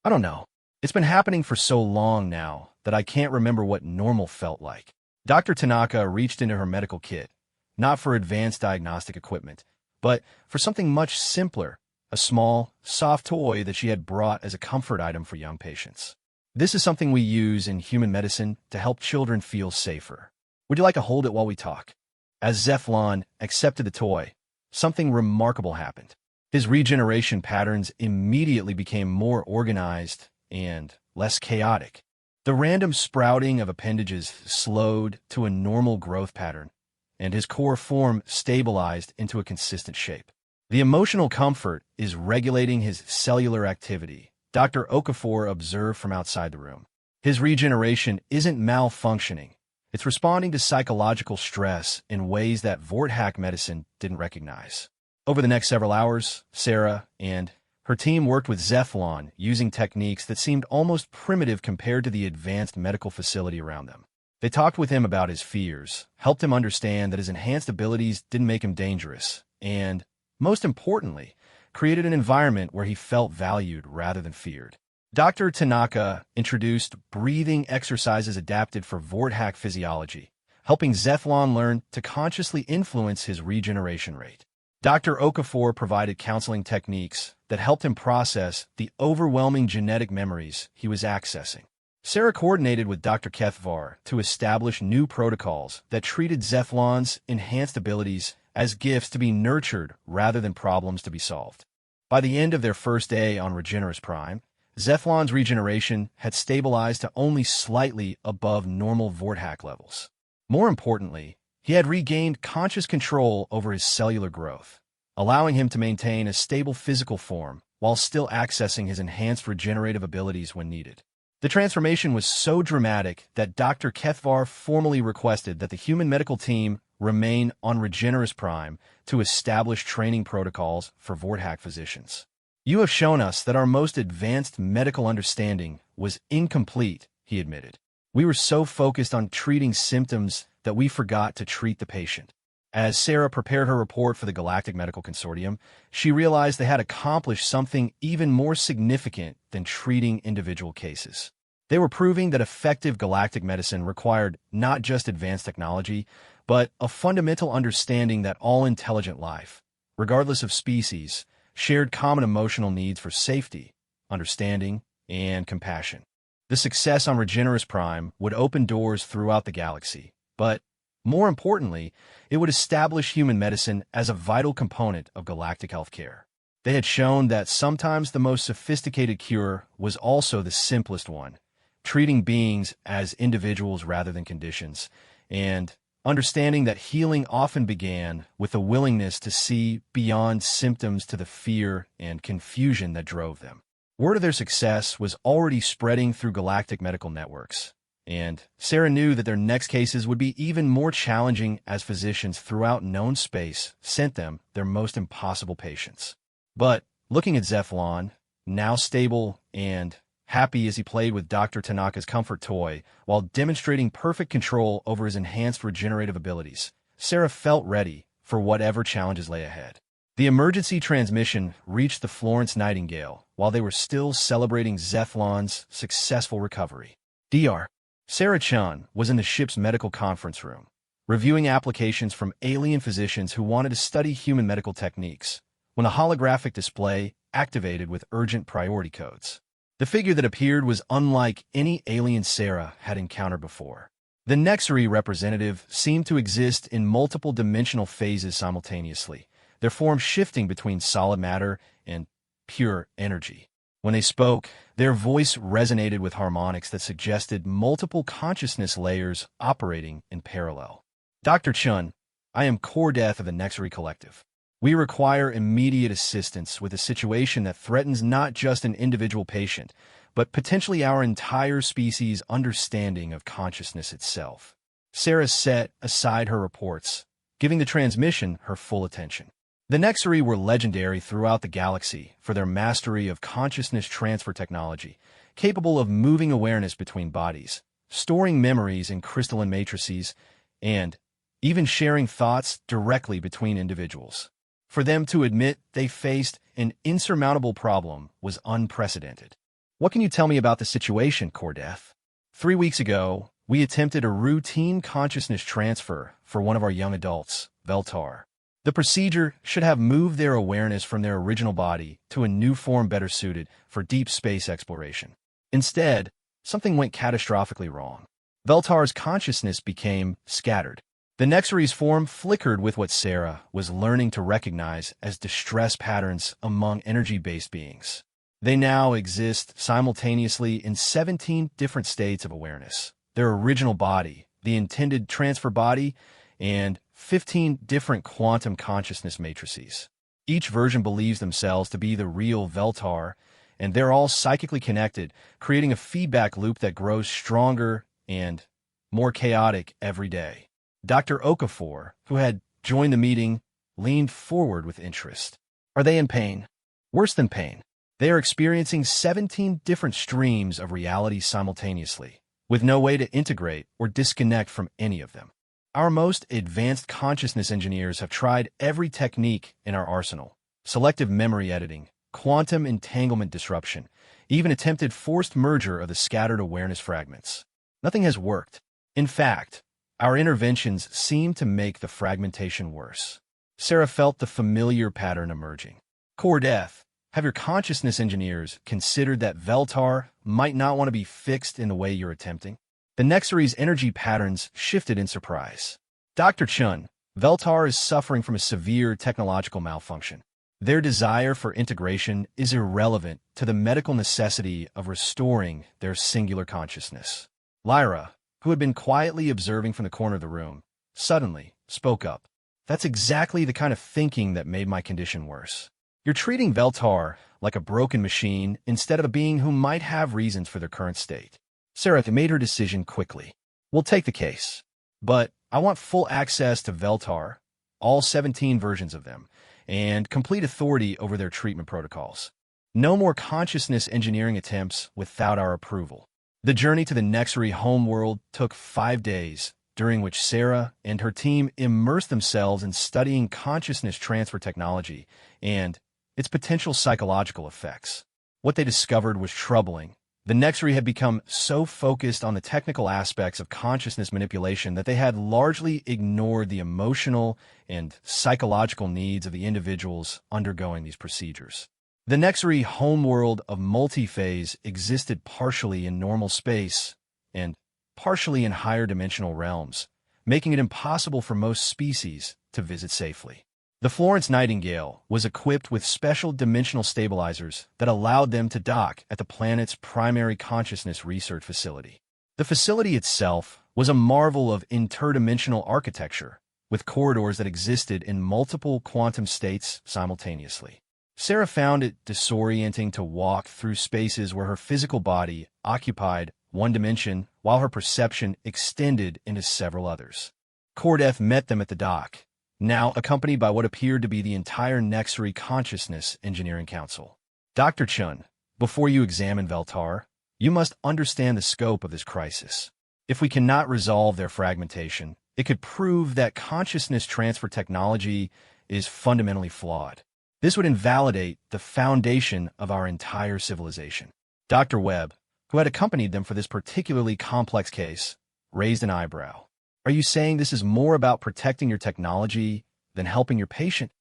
I don't know. It's been happening for so long now that I can't remember what normal felt like. Dr. Tanaka reached into her medical kit, not for advanced diagnostic equipment, but for something much simpler, a small, soft toy that she had brought as a comfort item for young patients. This is something we use in human medicine to help children feel safer. Would you like to hold it while we talk? As Zephlon accepted the toy, something remarkable happened. His regeneration patterns immediately became more organized and less chaotic. The random sprouting of appendages slowed to a normal growth pattern, and his core form stabilized into a consistent shape. The emotional comfort is regulating his cellular activity, Dr. Okafor observed from outside the room. His regeneration isn't malfunctioning. It's responding to psychological stress in ways that Vorthak medicine didn't recognize. Over the next several hours, Sarah and her team worked with Zephlon using techniques that seemed almost primitive compared to the advanced medical facility around them. They talked with him about his fears, helped him understand that his enhanced abilities didn't make him dangerous, and, most importantly, created an environment where he felt valued rather than feared. Dr. Tanaka introduced breathing exercises adapted for Vortex physiology, helping Zethlon learn to consciously influence his regeneration rate. Dr. Okafor provided counseling techniques that helped him process the overwhelming genetic memories he was accessing. Sarah coordinated with Dr. Kethvar to establish new protocols that treated Zethlon's enhanced abilities as gifts to be nurtured rather than problems to be solved. By the end of their first day on Regeneris Prime, Zethlon's regeneration had stabilized to only slightly above normal Vortex levels. More importantly, he had regained conscious control over his cellular growth, allowing him to maintain a stable physical form while still accessing his enhanced regenerative abilities when needed. The transformation was so dramatic that Dr. Kethvar formally requested that the human medical team remain on Regeneris Prime to establish training protocols for Vortex physicians. "You have shown us that our most advanced medical understanding was incomplete," he admitted. "We were so focused on treating symptoms that we forgot to treat the patient." As Sarah prepared her report for the Galactic Medical Consortium, she realized they had accomplished something even more significant than treating individual cases. They were proving that effective galactic medicine required not just advanced technology, but a fundamental understanding that all intelligent life, regardless of species, shared common emotional needs for safety, understanding, and compassion. The success on Regeneris Prime would open doors throughout the galaxy, but more importantly, it would establish human medicine as a vital component of galactic healthcare. They had shown that sometimes the most sophisticated cure was also the simplest one, treating beings as individuals rather than conditions, and understanding that healing often began with a willingness to see beyond symptoms to the fear and confusion that drove them. Word of their success was already spreading through galactic medical networks, and Sarah knew that their next cases would be even more challenging as physicians throughout known space sent them their most impossible patients. But looking at Zethlon, now stable and happy as he played with Dr. Tanaka's comfort toy while demonstrating perfect control over his enhanced regenerative abilities, Sarah felt ready for whatever challenges lay ahead. The emergency transmission reached the Florence Nightingale while they were still celebrating Zethlon's successful recovery. Dr. Sarah Chun was in the ship's medical conference room, reviewing applications from alien physicians who wanted to study human medical techniques, when a holographic display activated with urgent priority codes. The figure that appeared was unlike any alien Sarah had encountered before. The Nexary representative seemed to exist in multiple dimensional phases simultaneously, their form shifting between solid matter and pure energy. When they spoke, their voice resonated with harmonics that suggested multiple consciousness layers operating in parallel. "Dr. Chun, I am Core Death of the Nexary Collective. We require immediate assistance with a situation that threatens not just an individual patient, but potentially our entire species' understanding of consciousness itself." Sarah set aside her reports, giving the transmission her full attention. The Nexary were legendary throughout the galaxy for their mastery of consciousness transfer technology, capable of moving awareness between bodies, storing memories in crystalline matrices, and even sharing thoughts directly between individuals. For them to admit they faced an insurmountable problem was unprecedented. "What can you tell me about the situation, Core Death?" 3 weeks ago, we attempted a routine consciousness transfer for one of our young adults, Veltar. The procedure should have moved their awareness from their original body to a new form better suited for deep space exploration. Instead, something went catastrophically wrong. Veltar's consciousness became scattered. The Nexary's form flickered with what Sarah was learning to recognize as distress patterns among energy-based beings. They now exist simultaneously in 17 different states of awareness. Their original body, the intended transfer body, and 15 different quantum consciousness matrices. Each version believes themselves to be the real Veltar, and they're all psychically connected, creating a feedback loop that grows stronger and more chaotic every day. Dr. Okafor, who had joined the meeting, leaned forward with interest. "Are they in pain?" "Worse than pain. They are experiencing 17 different streams of reality simultaneously, with no way to integrate or disconnect from any of them. Our most advanced consciousness engineers have tried every technique in our arsenal, selective memory editing, quantum entanglement disruption, even attempted forced merger of the scattered awareness fragments. Nothing has worked. In fact, our interventions seem to make the fragmentation worse. Sarah felt the familiar pattern emerging. Core death. Have your consciousness engineers considered that Veltar might not want to be fixed in the way you're attempting? The Nexary's energy patterns shifted in surprise. Dr. Chun, Veltar is suffering from a severe technological malfunction. Their desire for integration is irrelevant to the medical necessity of restoring their singular consciousness. Lyra, who had been quietly observing from the corner of the room, suddenly spoke up. That's exactly the kind of thinking that made my condition worse. You're treating Veltar like a broken machine instead of a being who might have reasons for their current state. Sarah made her decision quickly. We'll take the case, but I want full access to Veltar, all 17 versions of them, and complete authority over their treatment protocols. No more consciousness engineering attempts without our approval. The journey to the Nexary homeworld took 5 days, during which Sarah and her team immersed themselves in studying consciousness transfer technology and its potential psychological effects. What they discovered was troubling. The Nexary had become so focused on the technical aspects of consciousness manipulation that they had largely ignored the emotional and psychological needs of the individuals undergoing these procedures. The Nexary homeworld of multi-phase existed partially in normal space and partially in higher dimensional realms, making it impossible for most species to visit safely. The Florence Nightingale was equipped with special dimensional stabilizers that allowed them to dock at the planet's primary consciousness research facility. The facility itself was a marvel of interdimensional architecture, with corridors that existed in multiple quantum states simultaneously. Sarah found it disorienting to walk through spaces where her physical body occupied one dimension while her perception extended into several others. Cordeth met them at the dock, now accompanied by what appeared to be the entire Nexary Consciousness Engineering Council. Dr. Chun, before you examine Veltar, you must understand the scope of this crisis. If we cannot resolve their fragmentation, it could prove that consciousness transfer technology is fundamentally flawed. This would invalidate the foundation of our entire civilization. Dr. Webb, who had accompanied them for this particularly complex case, raised an eyebrow. Are you saying this is more about protecting your technology than helping your patient?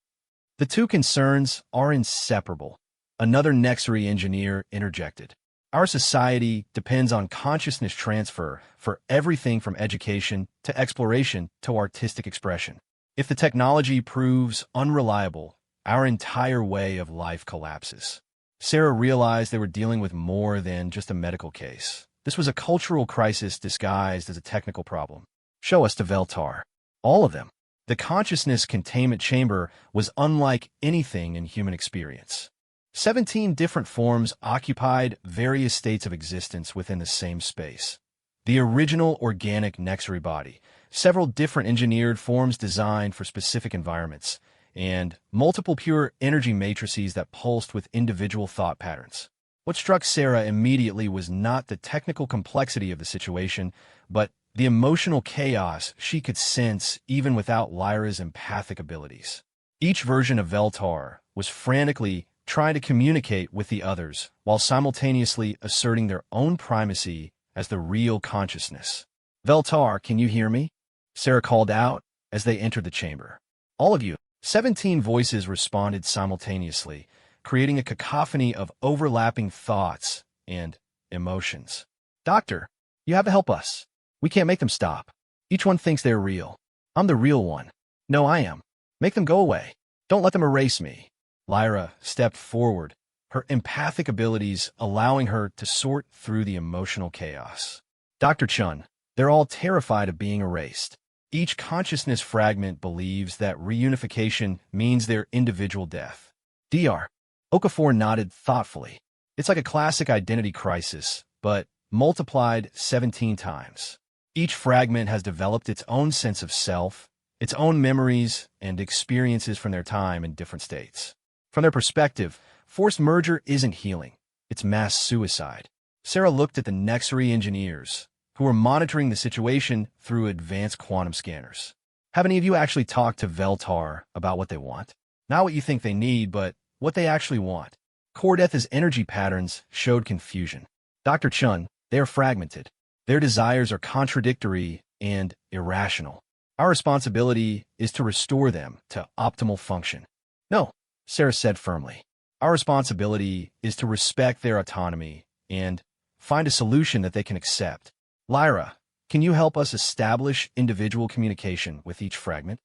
The two concerns are inseparable. Another Nexary engineer interjected. Our society depends on consciousness transfer for everything from education to exploration to artistic expression. If the technology proves unreliable, our entire way of life collapses. Sarah realized they were dealing with more than just a medical case. This was a cultural crisis disguised as a technical problem. Show us to Veltar. All of them. The consciousness containment chamber was unlike anything in human experience. 17 different forms occupied various states of existence within the same space. The original organic Nexary body, several different engineered forms designed for specific environments, and multiple pure energy matrices that pulsed with individual thought patterns. What struck Sarah immediately was not the technical complexity of the situation, but the emotional chaos she could sense even without Lyra's empathic abilities. Each version of Veltar was frantically trying to communicate with the others while simultaneously asserting their own primacy as the real consciousness. Veltar, can you hear me? Sarah called out as they entered the chamber. All of you. 17 voices responded simultaneously, creating a cacophony of overlapping thoughts and emotions. Doctor, you have to help us. We can't make them stop. Each one thinks they're real. I'm the real one. No, I am. Make them go away. Don't let them erase me. Lyra stepped forward, her empathic abilities allowing her to sort through the emotional chaos. Dr. Chun, they're all terrified of being erased. Each consciousness fragment believes that reunification means their individual death. Dr. Okafor nodded thoughtfully. It's like a classic identity crisis, but multiplied 17 times. Each fragment has developed its own sense of self, its own memories and experiences from their time in different states. From their perspective, forced merger isn't healing, it's mass suicide. Sarah looked at the Nexary engineers, who were monitoring the situation through advanced quantum scanners. Have any of you actually talked to Veltar about what they want? Not what you think they need, but what they actually want. Core Death's energy patterns showed confusion. Dr. Chun, they are fragmented. Their desires are contradictory and irrational. Our responsibility is to restore them to optimal function. No, Sarah said firmly. Our responsibility is to respect their autonomy and find a solution that they can accept. Lyra, can you help us establish individual communication with each fragment?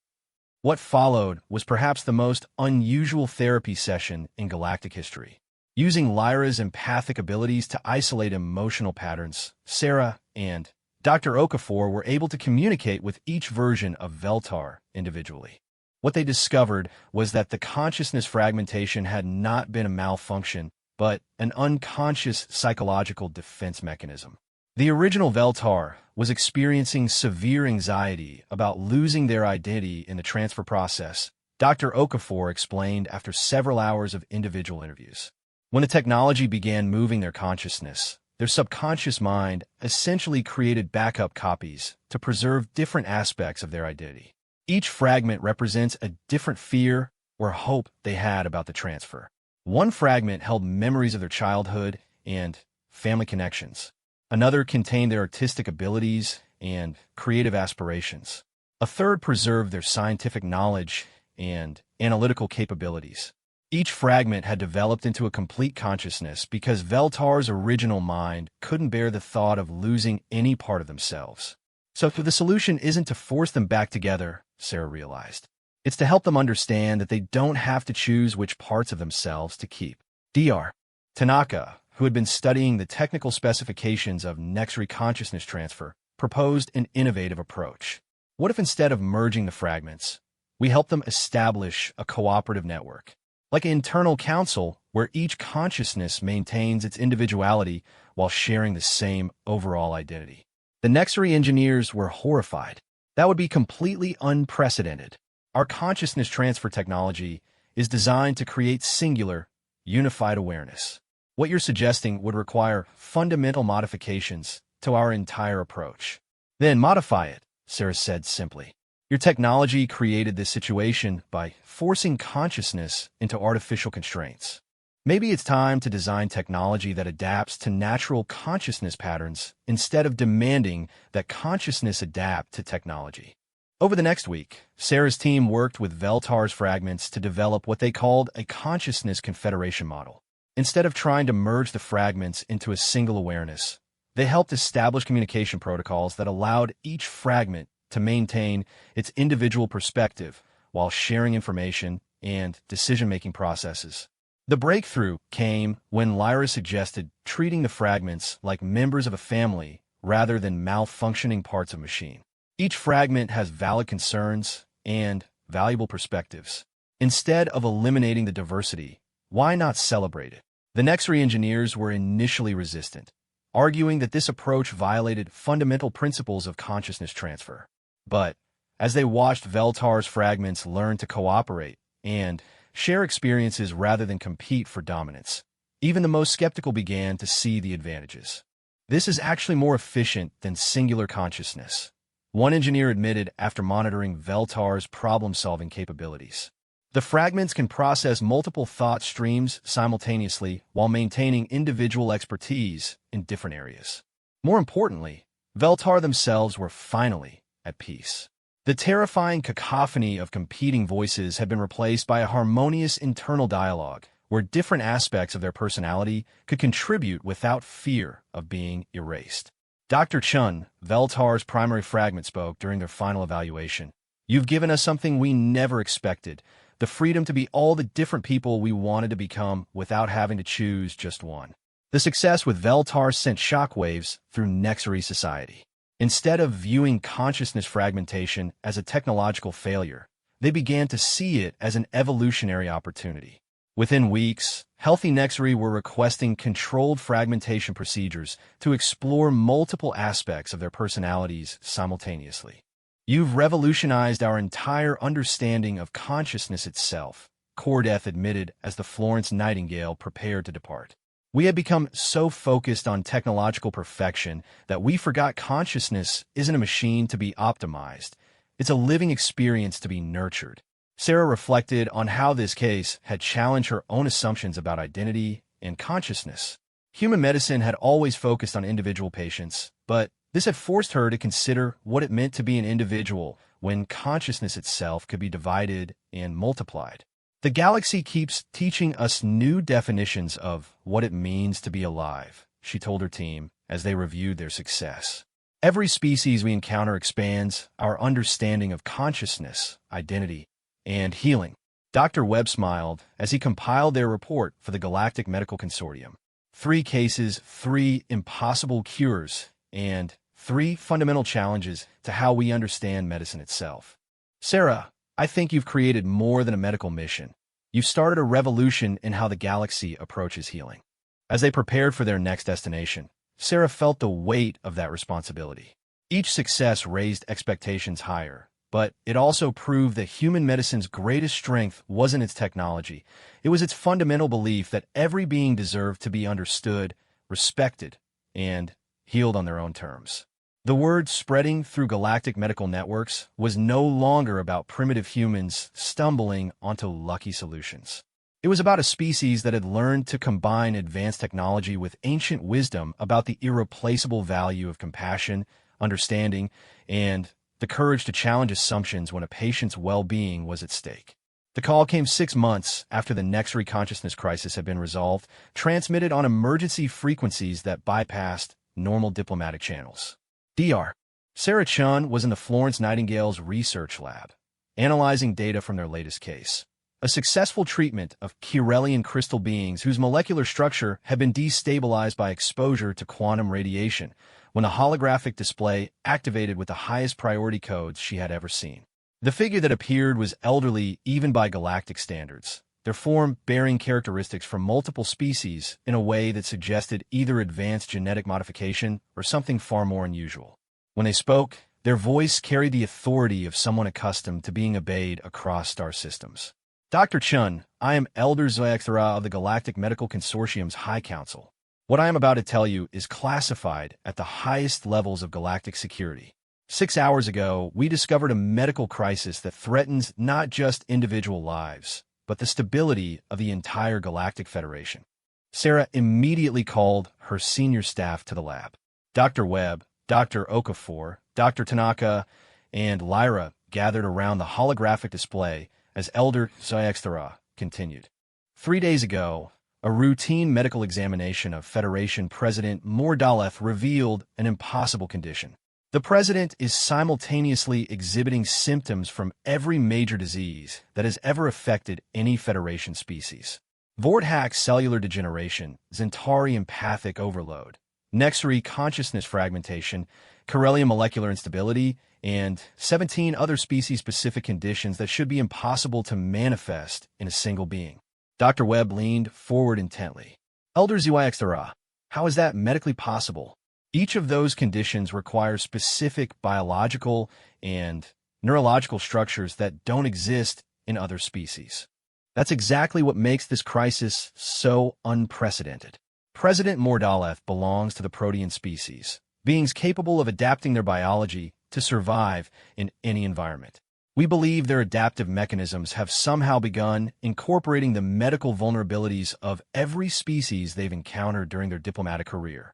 What followed was perhaps the most unusual therapy session in galactic history. Using Lyra's empathic abilities to isolate emotional patterns, Sarah and Dr. Okafor were able to communicate with each version of Veltar individually. What they discovered was that the consciousness fragmentation had not been a malfunction, but an unconscious psychological defense mechanism. The original Veltar was experiencing severe anxiety about losing their identity in the transfer process, Dr. Okafor explained after several hours of individual interviews. When the technology began moving their consciousness, their subconscious mind essentially created backup copies to preserve different aspects of their identity. Each fragment represents a different fear or hope they had about the transfer. One fragment held memories of their childhood and family connections. Another contained their artistic abilities and creative aspirations. A third preserved their scientific knowledge and analytical capabilities. Each fragment had developed into a complete consciousness because Veltar's original mind couldn't bear the thought of losing any part of themselves. So the solution isn't to force them back together, Sarah realized. It's to help them understand that they don't have to choose which parts of themselves to keep. Dr. Tanaka, who had been studying the technical specifications of Nexary consciousness transfer, proposed an innovative approach. What if instead of merging the fragments, we help them establish a cooperative network? Like an internal council where each consciousness maintains its individuality while sharing the same overall identity. The Nexary engineers were horrified. That would be completely unprecedented. Our consciousness transfer technology is designed to create singular, unified awareness. What you're suggesting would require fundamental modifications to our entire approach. Then modify it, Sarah said simply. Your technology created this situation by forcing consciousness into artificial constraints. Maybe it's time to design technology that adapts to natural consciousness patterns instead of demanding that consciousness adapt to technology. Over the next week, Sarah's team worked with Veltar's fragments to develop what they called a consciousness confederation model. Instead of trying to merge the fragments into a single awareness, they helped establish communication protocols that allowed each fragment to maintain its individual perspective while sharing information and decision-making processes. The breakthrough came when Lyra suggested treating the fragments like members of a family rather than malfunctioning parts of a machine. Each fragment has valid concerns and valuable perspectives. Instead of eliminating the diversity, why not celebrate it? The Nexary engineers were initially resistant, arguing that this approach violated fundamental principles of consciousness transfer. But as they watched Veltar's fragments learn to cooperate and share experiences rather than compete for dominance, even the most skeptical began to see the advantages. This is actually more efficient than singular consciousness, one engineer admitted after monitoring Veltar's problem-solving capabilities. The fragments can process multiple thought streams simultaneously while maintaining individual expertise in different areas. More importantly, Veltar themselves were finally at peace. The terrifying cacophony of competing voices had been replaced by a harmonious internal dialogue where different aspects of their personality could contribute without fear of being erased. Dr. Chun, Veltar's primary fragment, spoke during their final evaluation. You've given us something we never expected, the freedom to be all the different people we wanted to become without having to choose just one. The success with Veltar sent shockwaves through Nexary society. Instead of viewing consciousness fragmentation as a technological failure, they began to see it as an evolutionary opportunity. Within weeks, healthy Nexary were requesting controlled fragmentation procedures to explore multiple aspects of their personalities simultaneously. You've revolutionized our entire understanding of consciousness itself, Core Death admitted as the Florence Nightingale prepared to depart. We had become so focused on technological perfection that we forgot consciousness isn't a machine to be optimized. It's a living experience to be nurtured. Sarah reflected on how this case had challenged her own assumptions about identity and consciousness. Human medicine had always focused on individual patients, but this had forced her to consider what it meant to be an individual when consciousness itself could be divided and multiplied. The galaxy keeps teaching us new definitions of what it means to be alive, she told her team as they reviewed their success. Every species we encounter expands our understanding of consciousness, identity, and healing. Dr. Webb smiled as he compiled their report for the Galactic Medical Consortium. 3 cases, 3 impossible cures, and 3 fundamental challenges to how we understand medicine itself. Sarah, I think you've created more than a medical mission. You've started a revolution in how the galaxy approaches healing. As they prepared for their next destination, Sarah felt the weight of that responsibility. Each success raised expectations higher, but it also proved that human medicine's greatest strength wasn't its technology. It was its fundamental belief that every being deserved to be understood, respected, and healed on their own terms. The word spreading through galactic medical networks was no longer about primitive humans stumbling onto lucky solutions. It was about a species that had learned to combine advanced technology with ancient wisdom about the irreplaceable value of compassion, understanding, and the courage to challenge assumptions when a patient's well-being was at stake. The call came 6 months after the Nexury consciousness crisis had been resolved, transmitted on emergency frequencies that bypassed normal diplomatic channels. Dr. Sarah Chun was in the Florence Nightingale's research lab, analyzing data from their latest case. A successful treatment of Kirelian crystal beings whose molecular structure had been destabilized by exposure to quantum radiation when a holographic display activated with the highest priority codes she had ever seen. The figure that appeared was elderly even by galactic standards, their form bearing characteristics from multiple species in a way that suggested either advanced genetic modification or something far more unusual. When they spoke, their voice carried the authority of someone accustomed to being obeyed across star systems. Dr. Chun, I am Elder Zoyaxthara of the Galactic Medical Consortium's High Council. What I am about to tell you is classified at the highest levels of galactic security. 6 hours ago, we discovered a medical crisis that threatens not just individual lives, but the stability of the entire Galactic Federation. Sarah immediately called her senior staff to the lab. Dr. Webb, Dr. Okafor, Dr. Tanaka, and Lyra gathered around the holographic display as Elder Zoyaxthara continued. 3 days ago, a routine medical examination of Federation President Mordaleth revealed an impossible condition. The president is simultaneously exhibiting symptoms from every major disease that has ever affected any Federation species. Vorthax cellular degeneration, Zentari empathic overload, Nexury consciousness fragmentation, Kirelian molecular instability, and 17 other species-specific conditions that should be impossible to manifest in a single being. Dr. Webb leaned forward intently. Elder Zoyaxthara, how is that medically possible? Each of those conditions requires specific biological and neurological structures that don't exist in other species. That's exactly what makes this crisis so unprecedented. President Mordaleth belongs to the protean species, beings capable of adapting their biology to survive in any environment. We believe their adaptive mechanisms have somehow begun incorporating the medical vulnerabilities of every species they've encountered during their diplomatic career.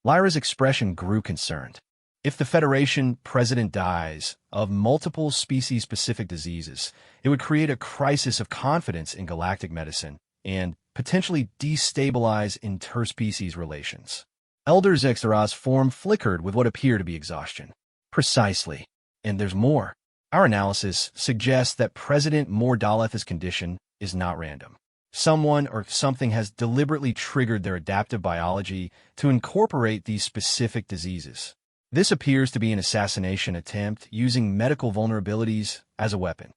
Lyra's expression grew concerned. If the Federation president dies of multiple species-specific diseases, it would create a crisis of confidence in galactic medicine and potentially destabilize interspecies relations. Elder Zoyaxthara's form flickered with what appeared to be exhaustion. Precisely. And there's more. Our analysis suggests that President Mordaleth's condition is not random. Someone or something has deliberately triggered their adaptive biology to incorporate these specific diseases. This appears to be an assassination attempt using medical vulnerabilities as a weapon.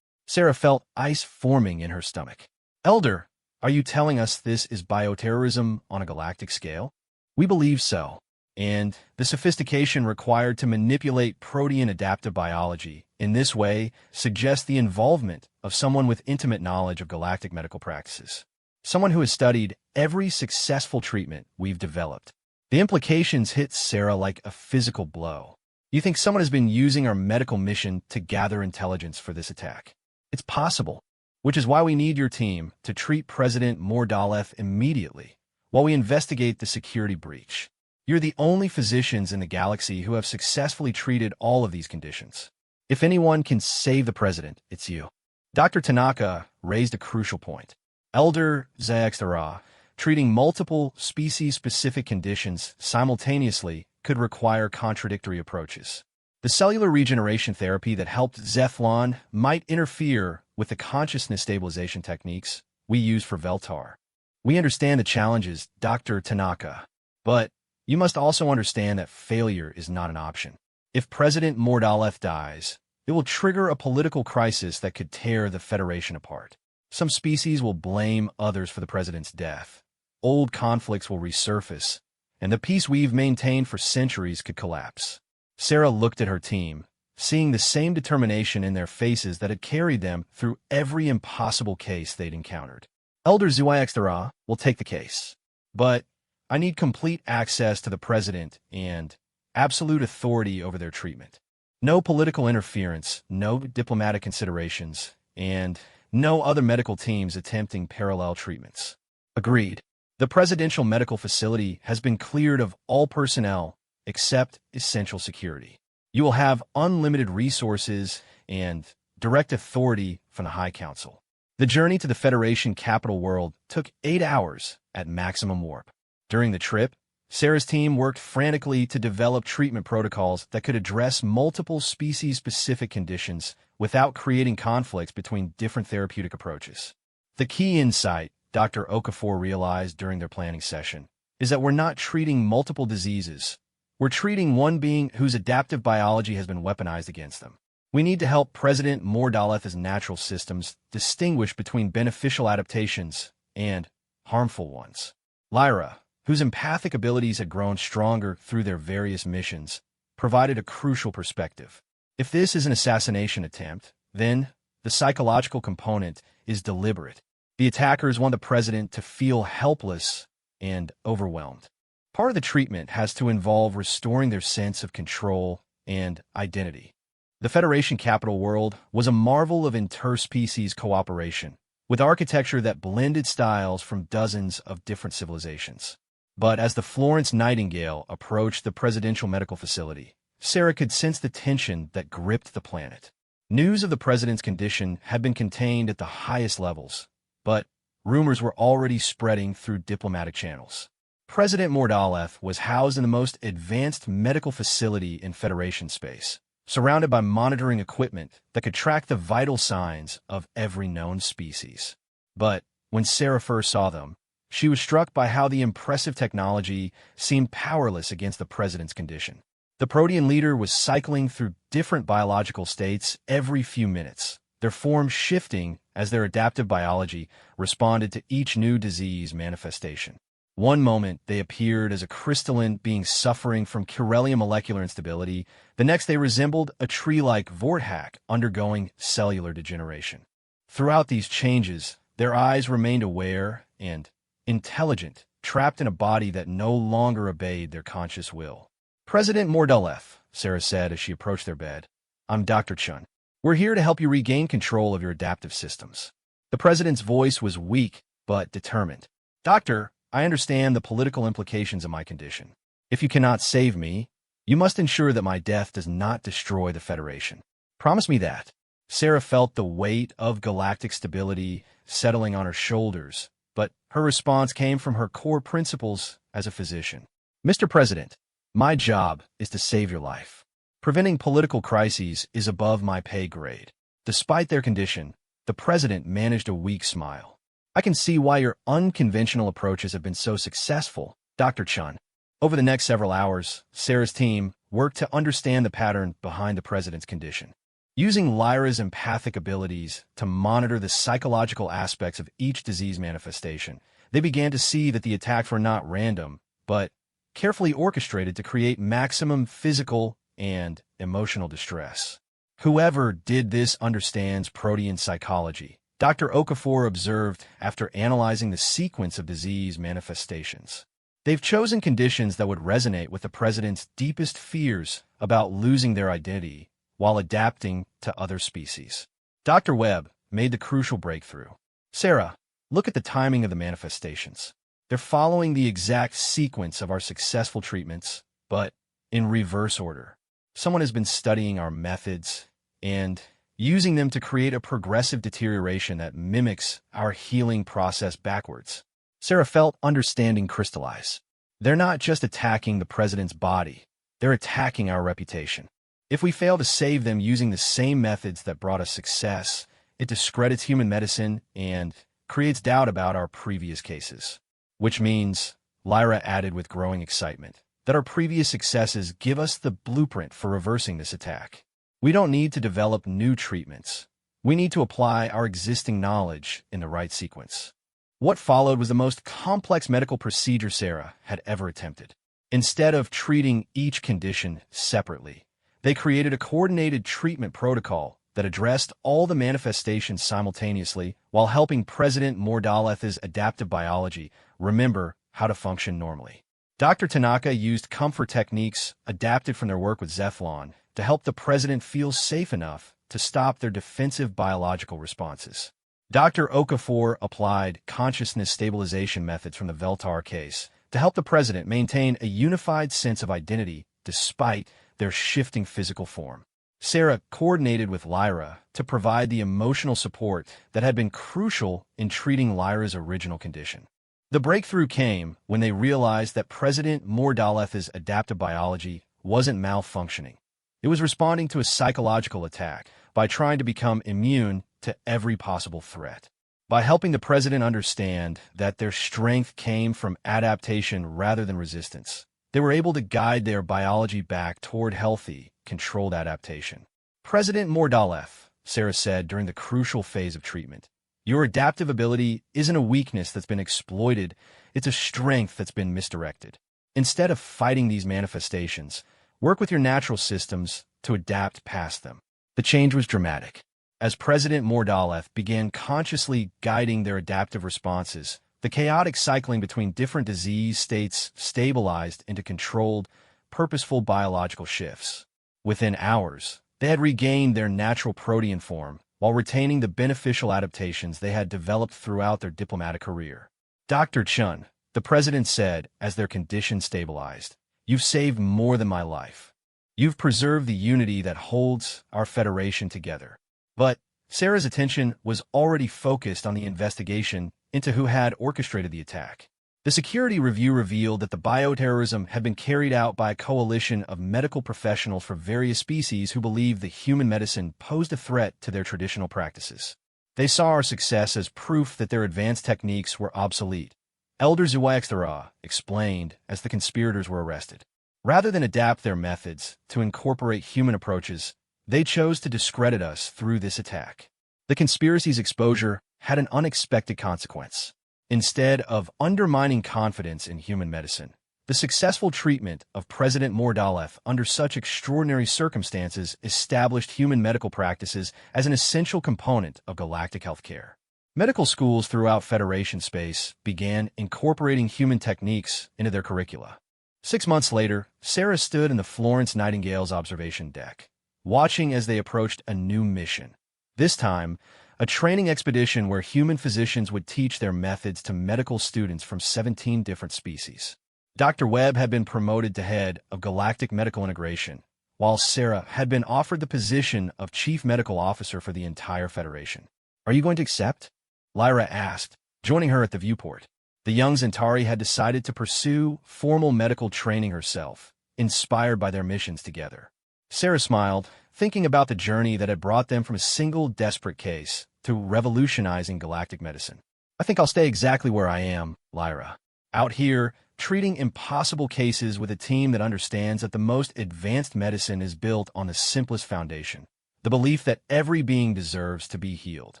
Sarah felt ice forming in her stomach. Elder, are you telling us this is bioterrorism on a galactic scale? We believe so. And the sophistication required to manipulate protean adaptive biology in this way suggests the involvement of someone with intimate knowledge of galactic medical practices. Someone who has studied every successful treatment we've developed. The implications hit Sarah like a physical blow. You think someone has been using our medical mission to gather intelligence for this attack? It's possible, which is why we need your team to treat President Mordalev immediately while we investigate the security breach. You're the only physicians in the galaxy who have successfully treated all of these conditions. If anyone can save the president, it's you. Dr. Tanaka raised a crucial point. Elder Zaextara, treating multiple species-specific conditions simultaneously could require contradictory approaches. The cellular regeneration therapy that helped Zethlon might interfere with the consciousness stabilization techniques we use for Veltar. We understand the challenges, Dr. Tanaka, but you must also understand that failure is not an option. If President Mordalev dies, it will trigger a political crisis that could tear the Federation apart. Some species will blame others for the president's death. Old conflicts will resurface, and the peace we've maintained for centuries could collapse. Sarah looked at her team, seeing the same determination in their faces that had carried them through every impossible case they'd encountered. Elder Zaextara will take the case, but I need complete access to the president and absolute authority over their treatment. No political interference, no diplomatic considerations, and no other medical teams attempting parallel treatments. Agreed. The presidential medical facility has been cleared of all personnel except essential security. You will have unlimited resources and direct authority from the High Council. The journey to the Federation capital world took 8 hours at maximum warp. During the trip, Sarah's team worked frantically to develop treatment protocols that could address multiple species-specific conditions without creating conflicts between different therapeutic approaches. The key insight Dr. Okafor realized during their planning session is that we're not treating multiple diseases. We're treating one being whose adaptive biology has been weaponized against them. We need to help President Mordalev's natural systems distinguish between beneficial adaptations and harmful ones. Lyra, whose empathic abilities had grown stronger through their various missions, provided a crucial perspective. If this is an assassination attempt, then the psychological component is deliberate. The attackers want the president to feel helpless and overwhelmed. Part of the treatment has to involve restoring their sense of control and identity. The Federation capital world was a marvel of interspecies cooperation, with architecture that blended styles from dozens of different civilizations. But as the Florence Nightingale approached the presidential medical facility, Sarah could sense the tension that gripped the planet. News of the president's condition had been contained at the highest levels, but rumors were already spreading through diplomatic channels. President Mordalev was housed in the most advanced medical facility in Federation space, surrounded by monitoring equipment that could track the vital signs of every known species. But when Sarah first saw them, she was struck by how the impressive technology seemed powerless against the president's condition. The Protean leader was cycling through different biological states every few minutes, their forms shifting as their adaptive biology responded to each new disease manifestation. One moment, they appeared as a crystalline being suffering from Corellia molecular instability. The next, they resembled a tree-like vortex undergoing cellular degeneration. Throughout these changes, their eyes remained aware and intelligent, trapped in a body that no longer obeyed their conscious will. President Mordalev, Sarah said as she approached their bed, I'm Dr. Chun. We're here to help you regain control of your adaptive systems. The president's voice was weak but determined. Doctor, I understand the political implications of my condition. If you cannot save me, you must ensure that my death does not destroy the Federation. Promise me that. Sarah felt the weight of galactic stability settling on her shoulders, but her response came from her core principles as a physician. Mr. President, my job is to save your life. Preventing political crises is above my pay grade. Despite their condition, the president managed a weak smile. I can see why your unconventional approaches have been so successful, Dr. Chun. Over the next several hours, Sarah's team worked to understand the pattern behind the president's condition. Using Lyra's empathic abilities to monitor the psychological aspects of each disease manifestation, they began to see that the attacks were not random, but carefully orchestrated to create maximum physical and emotional distress. Whoever did this understands protean psychology, Dr. Okafor observed after analyzing the sequence of disease manifestations. They've chosen conditions that would resonate with the president's deepest fears about losing their identity while adapting to other species. Dr. Webb, made the crucial breakthrough. Sarah, look at the timing of the manifestations. They're following the exact sequence of our successful treatments, but in reverse order. Someone has been studying our methods and using them to create a progressive deterioration that mimics our healing process backwards. Sarah felt understanding crystallize. They're not just attacking the president's body, they're attacking our reputation. If we fail to save them using the same methods that brought us success, it discredits human medicine and creates doubt about our previous cases. Which means, Lyra added with growing excitement, that our previous successes give us the blueprint for reversing this attack. We don't need to develop new treatments. We need to apply our existing knowledge in the right sequence. What followed was the most complex medical procedure Sarah had ever attempted. Instead of treating each condition separately, they created a coordinated treatment protocol that addressed all the manifestations simultaneously while helping President Mordaleth's adaptive biology remember how to function normally. Dr. Tanaka used comfort techniques adapted from their work with Zephlon to help the president feel safe enough to stop their defensive biological responses. Dr. Okafor applied consciousness stabilization methods from the Veltar case to help the president maintain a unified sense of identity despite their shifting physical form. Sarah coordinated with Lyra to provide the emotional support that had been crucial in treating Lyra's original condition. The breakthrough came when they realized that President Mordaleth's adaptive biology wasn't malfunctioning. It was responding to a psychological attack by trying to become immune to every possible threat. By helping the president understand that their strength came from adaptation rather than resistance, they were able to guide their biology back toward healthy, controlled adaptation. President Mordaleth, Sarah said during the crucial phase of treatment, your adaptive ability isn't a weakness that's been exploited, it's a strength that's been misdirected. Instead of fighting these manifestations, work with your natural systems to adapt past them. The change was dramatic. As President Mordaleth began consciously guiding their adaptive responses, the chaotic cycling between different disease states stabilized into controlled, purposeful biological shifts. Within hours, they had regained their natural protean form while retaining the beneficial adaptations they had developed throughout their diplomatic career. Dr. Chun, the president said as their condition stabilized, you've saved more than my life. You've preserved the unity that holds our federation together. But Sarah's attention was already focused on the investigation into who had orchestrated the attack. The security review revealed that the bioterrorism had been carried out by a coalition of medical professionals from various species who believed that human medicine posed a threat to their traditional practices. They saw our success as proof that their advanced techniques were obsolete. Elder Zuaxthara explained as the conspirators were arrested. Rather than adapt their methods to incorporate human approaches, they chose to discredit us through this attack. The conspiracy's exposure had an unexpected consequence. Instead of undermining confidence in human medicine, the successful treatment of President Mordaleth under such extraordinary circumstances established human medical practices as an essential component of galactic healthcare. Medical schools throughout Federation space began incorporating human techniques into their curricula. 6 months later, Sarah stood in the Florence Nightingale's observation deck, watching as they approached a new mission. This time, a training expedition where human physicians would teach their methods to medical students from 17 different species. Dr. Webb had been promoted to head of Galactic Medical Integration, while Sarah had been offered the position of Chief Medical Officer for the entire Federation. Are you going to accept? Lyra asked, joining her at the viewport. The young Zentari had decided to pursue formal medical training herself, inspired by their missions together. Sarah smiled, thinking about the journey that had brought them from a single desperate case to revolutionizing galactic medicine. I think I'll stay exactly where I am, Lyra. Out here, treating impossible cases with a team that understands that the most advanced medicine is built on the simplest foundation, the belief that every being deserves to be healed.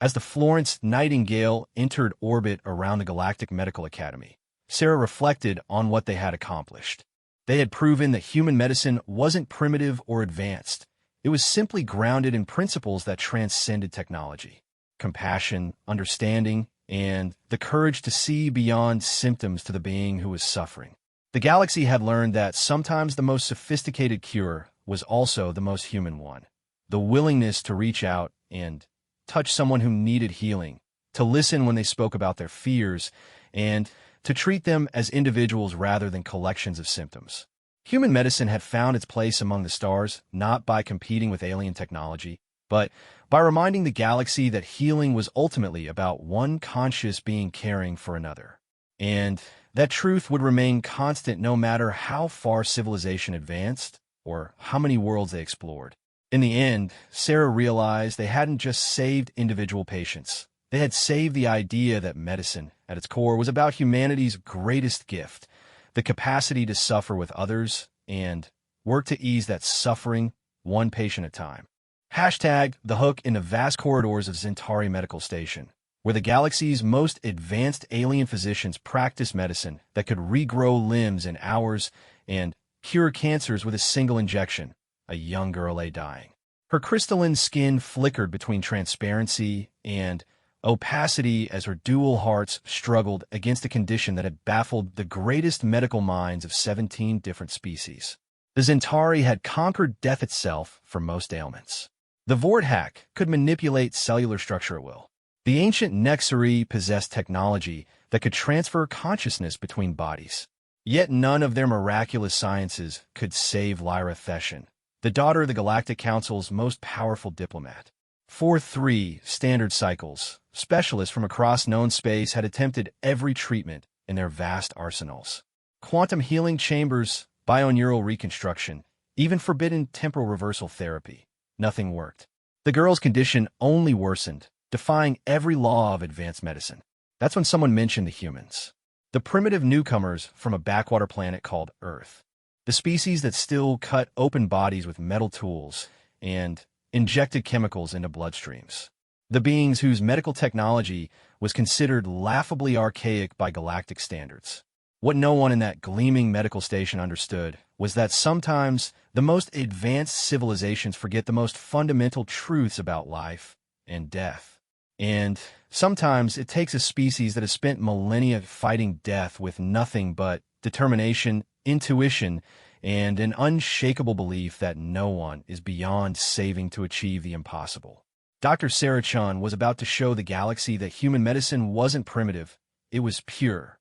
As the Florence Nightingale entered orbit around the Galactic Medical Academy, Sarah reflected on what they had accomplished. They had proven that human medicine wasn't primitive or advanced. It was simply grounded in principles that transcended technology: compassion, understanding, and the courage to see beyond symptoms to the being who was suffering. The galaxy had learned that sometimes the most sophisticated cure was also the most human one: the willingness to reach out and touch someone who needed healing, to listen when they spoke about their fears, and to treat them as individuals rather than collections of symptoms. Human medicine had found its place among the stars, not by competing with alien technology, but by reminding the galaxy that healing was ultimately about one conscious being caring for another. And that truth would remain constant no matter how far civilization advanced or how many worlds they explored. In the end, Sarah realized they hadn't just saved individual patients. They had saved the idea that medicine, at its core, was about humanity's greatest gift, the capacity to suffer with others and work to ease that suffering one patient at a time. Hashtag the hook in the vast corridors of Zentari Medical Station, where the galaxy's most advanced alien physicians practice medicine that could regrow limbs in hours and cure cancers with a single injection. A young girl lay dying. Her crystalline skin flickered between transparency and opacity as her dual hearts struggled against a condition that had baffled the greatest medical minds of 17 different species. The Zentari had conquered death itself for most ailments. The Vorthack could manipulate cellular structure at will. The ancient Nexari possessed technology that could transfer consciousness between bodies. Yet none of their miraculous sciences could save Lyra Theshan, the daughter of the Galactic Council's most powerful diplomat. For 3 standard cycles, specialists from across known space had attempted every treatment in their vast arsenals. Quantum healing chambers, bioneural reconstruction, even forbidden temporal reversal therapy. Nothing worked. The girl's condition only worsened, defying every law of advanced medicine. That's when someone mentioned the humans. The primitive newcomers from a backwater planet called Earth. The species that still cut open bodies with metal tools and injected chemicals into bloodstreams. The beings whose medical technology was considered laughably archaic by galactic standards. What no one in that gleaming medical station understood was that sometimes the most advanced civilizations forget the most fundamental truths about life and death. And sometimes it takes a species that has spent millennia fighting death with nothing but determination, intuition, and an unshakable belief that no one is beyond saving to achieve the impossible. Dr. Sarah Chun was about to show the galaxy that human medicine wasn't primitive, it was pure,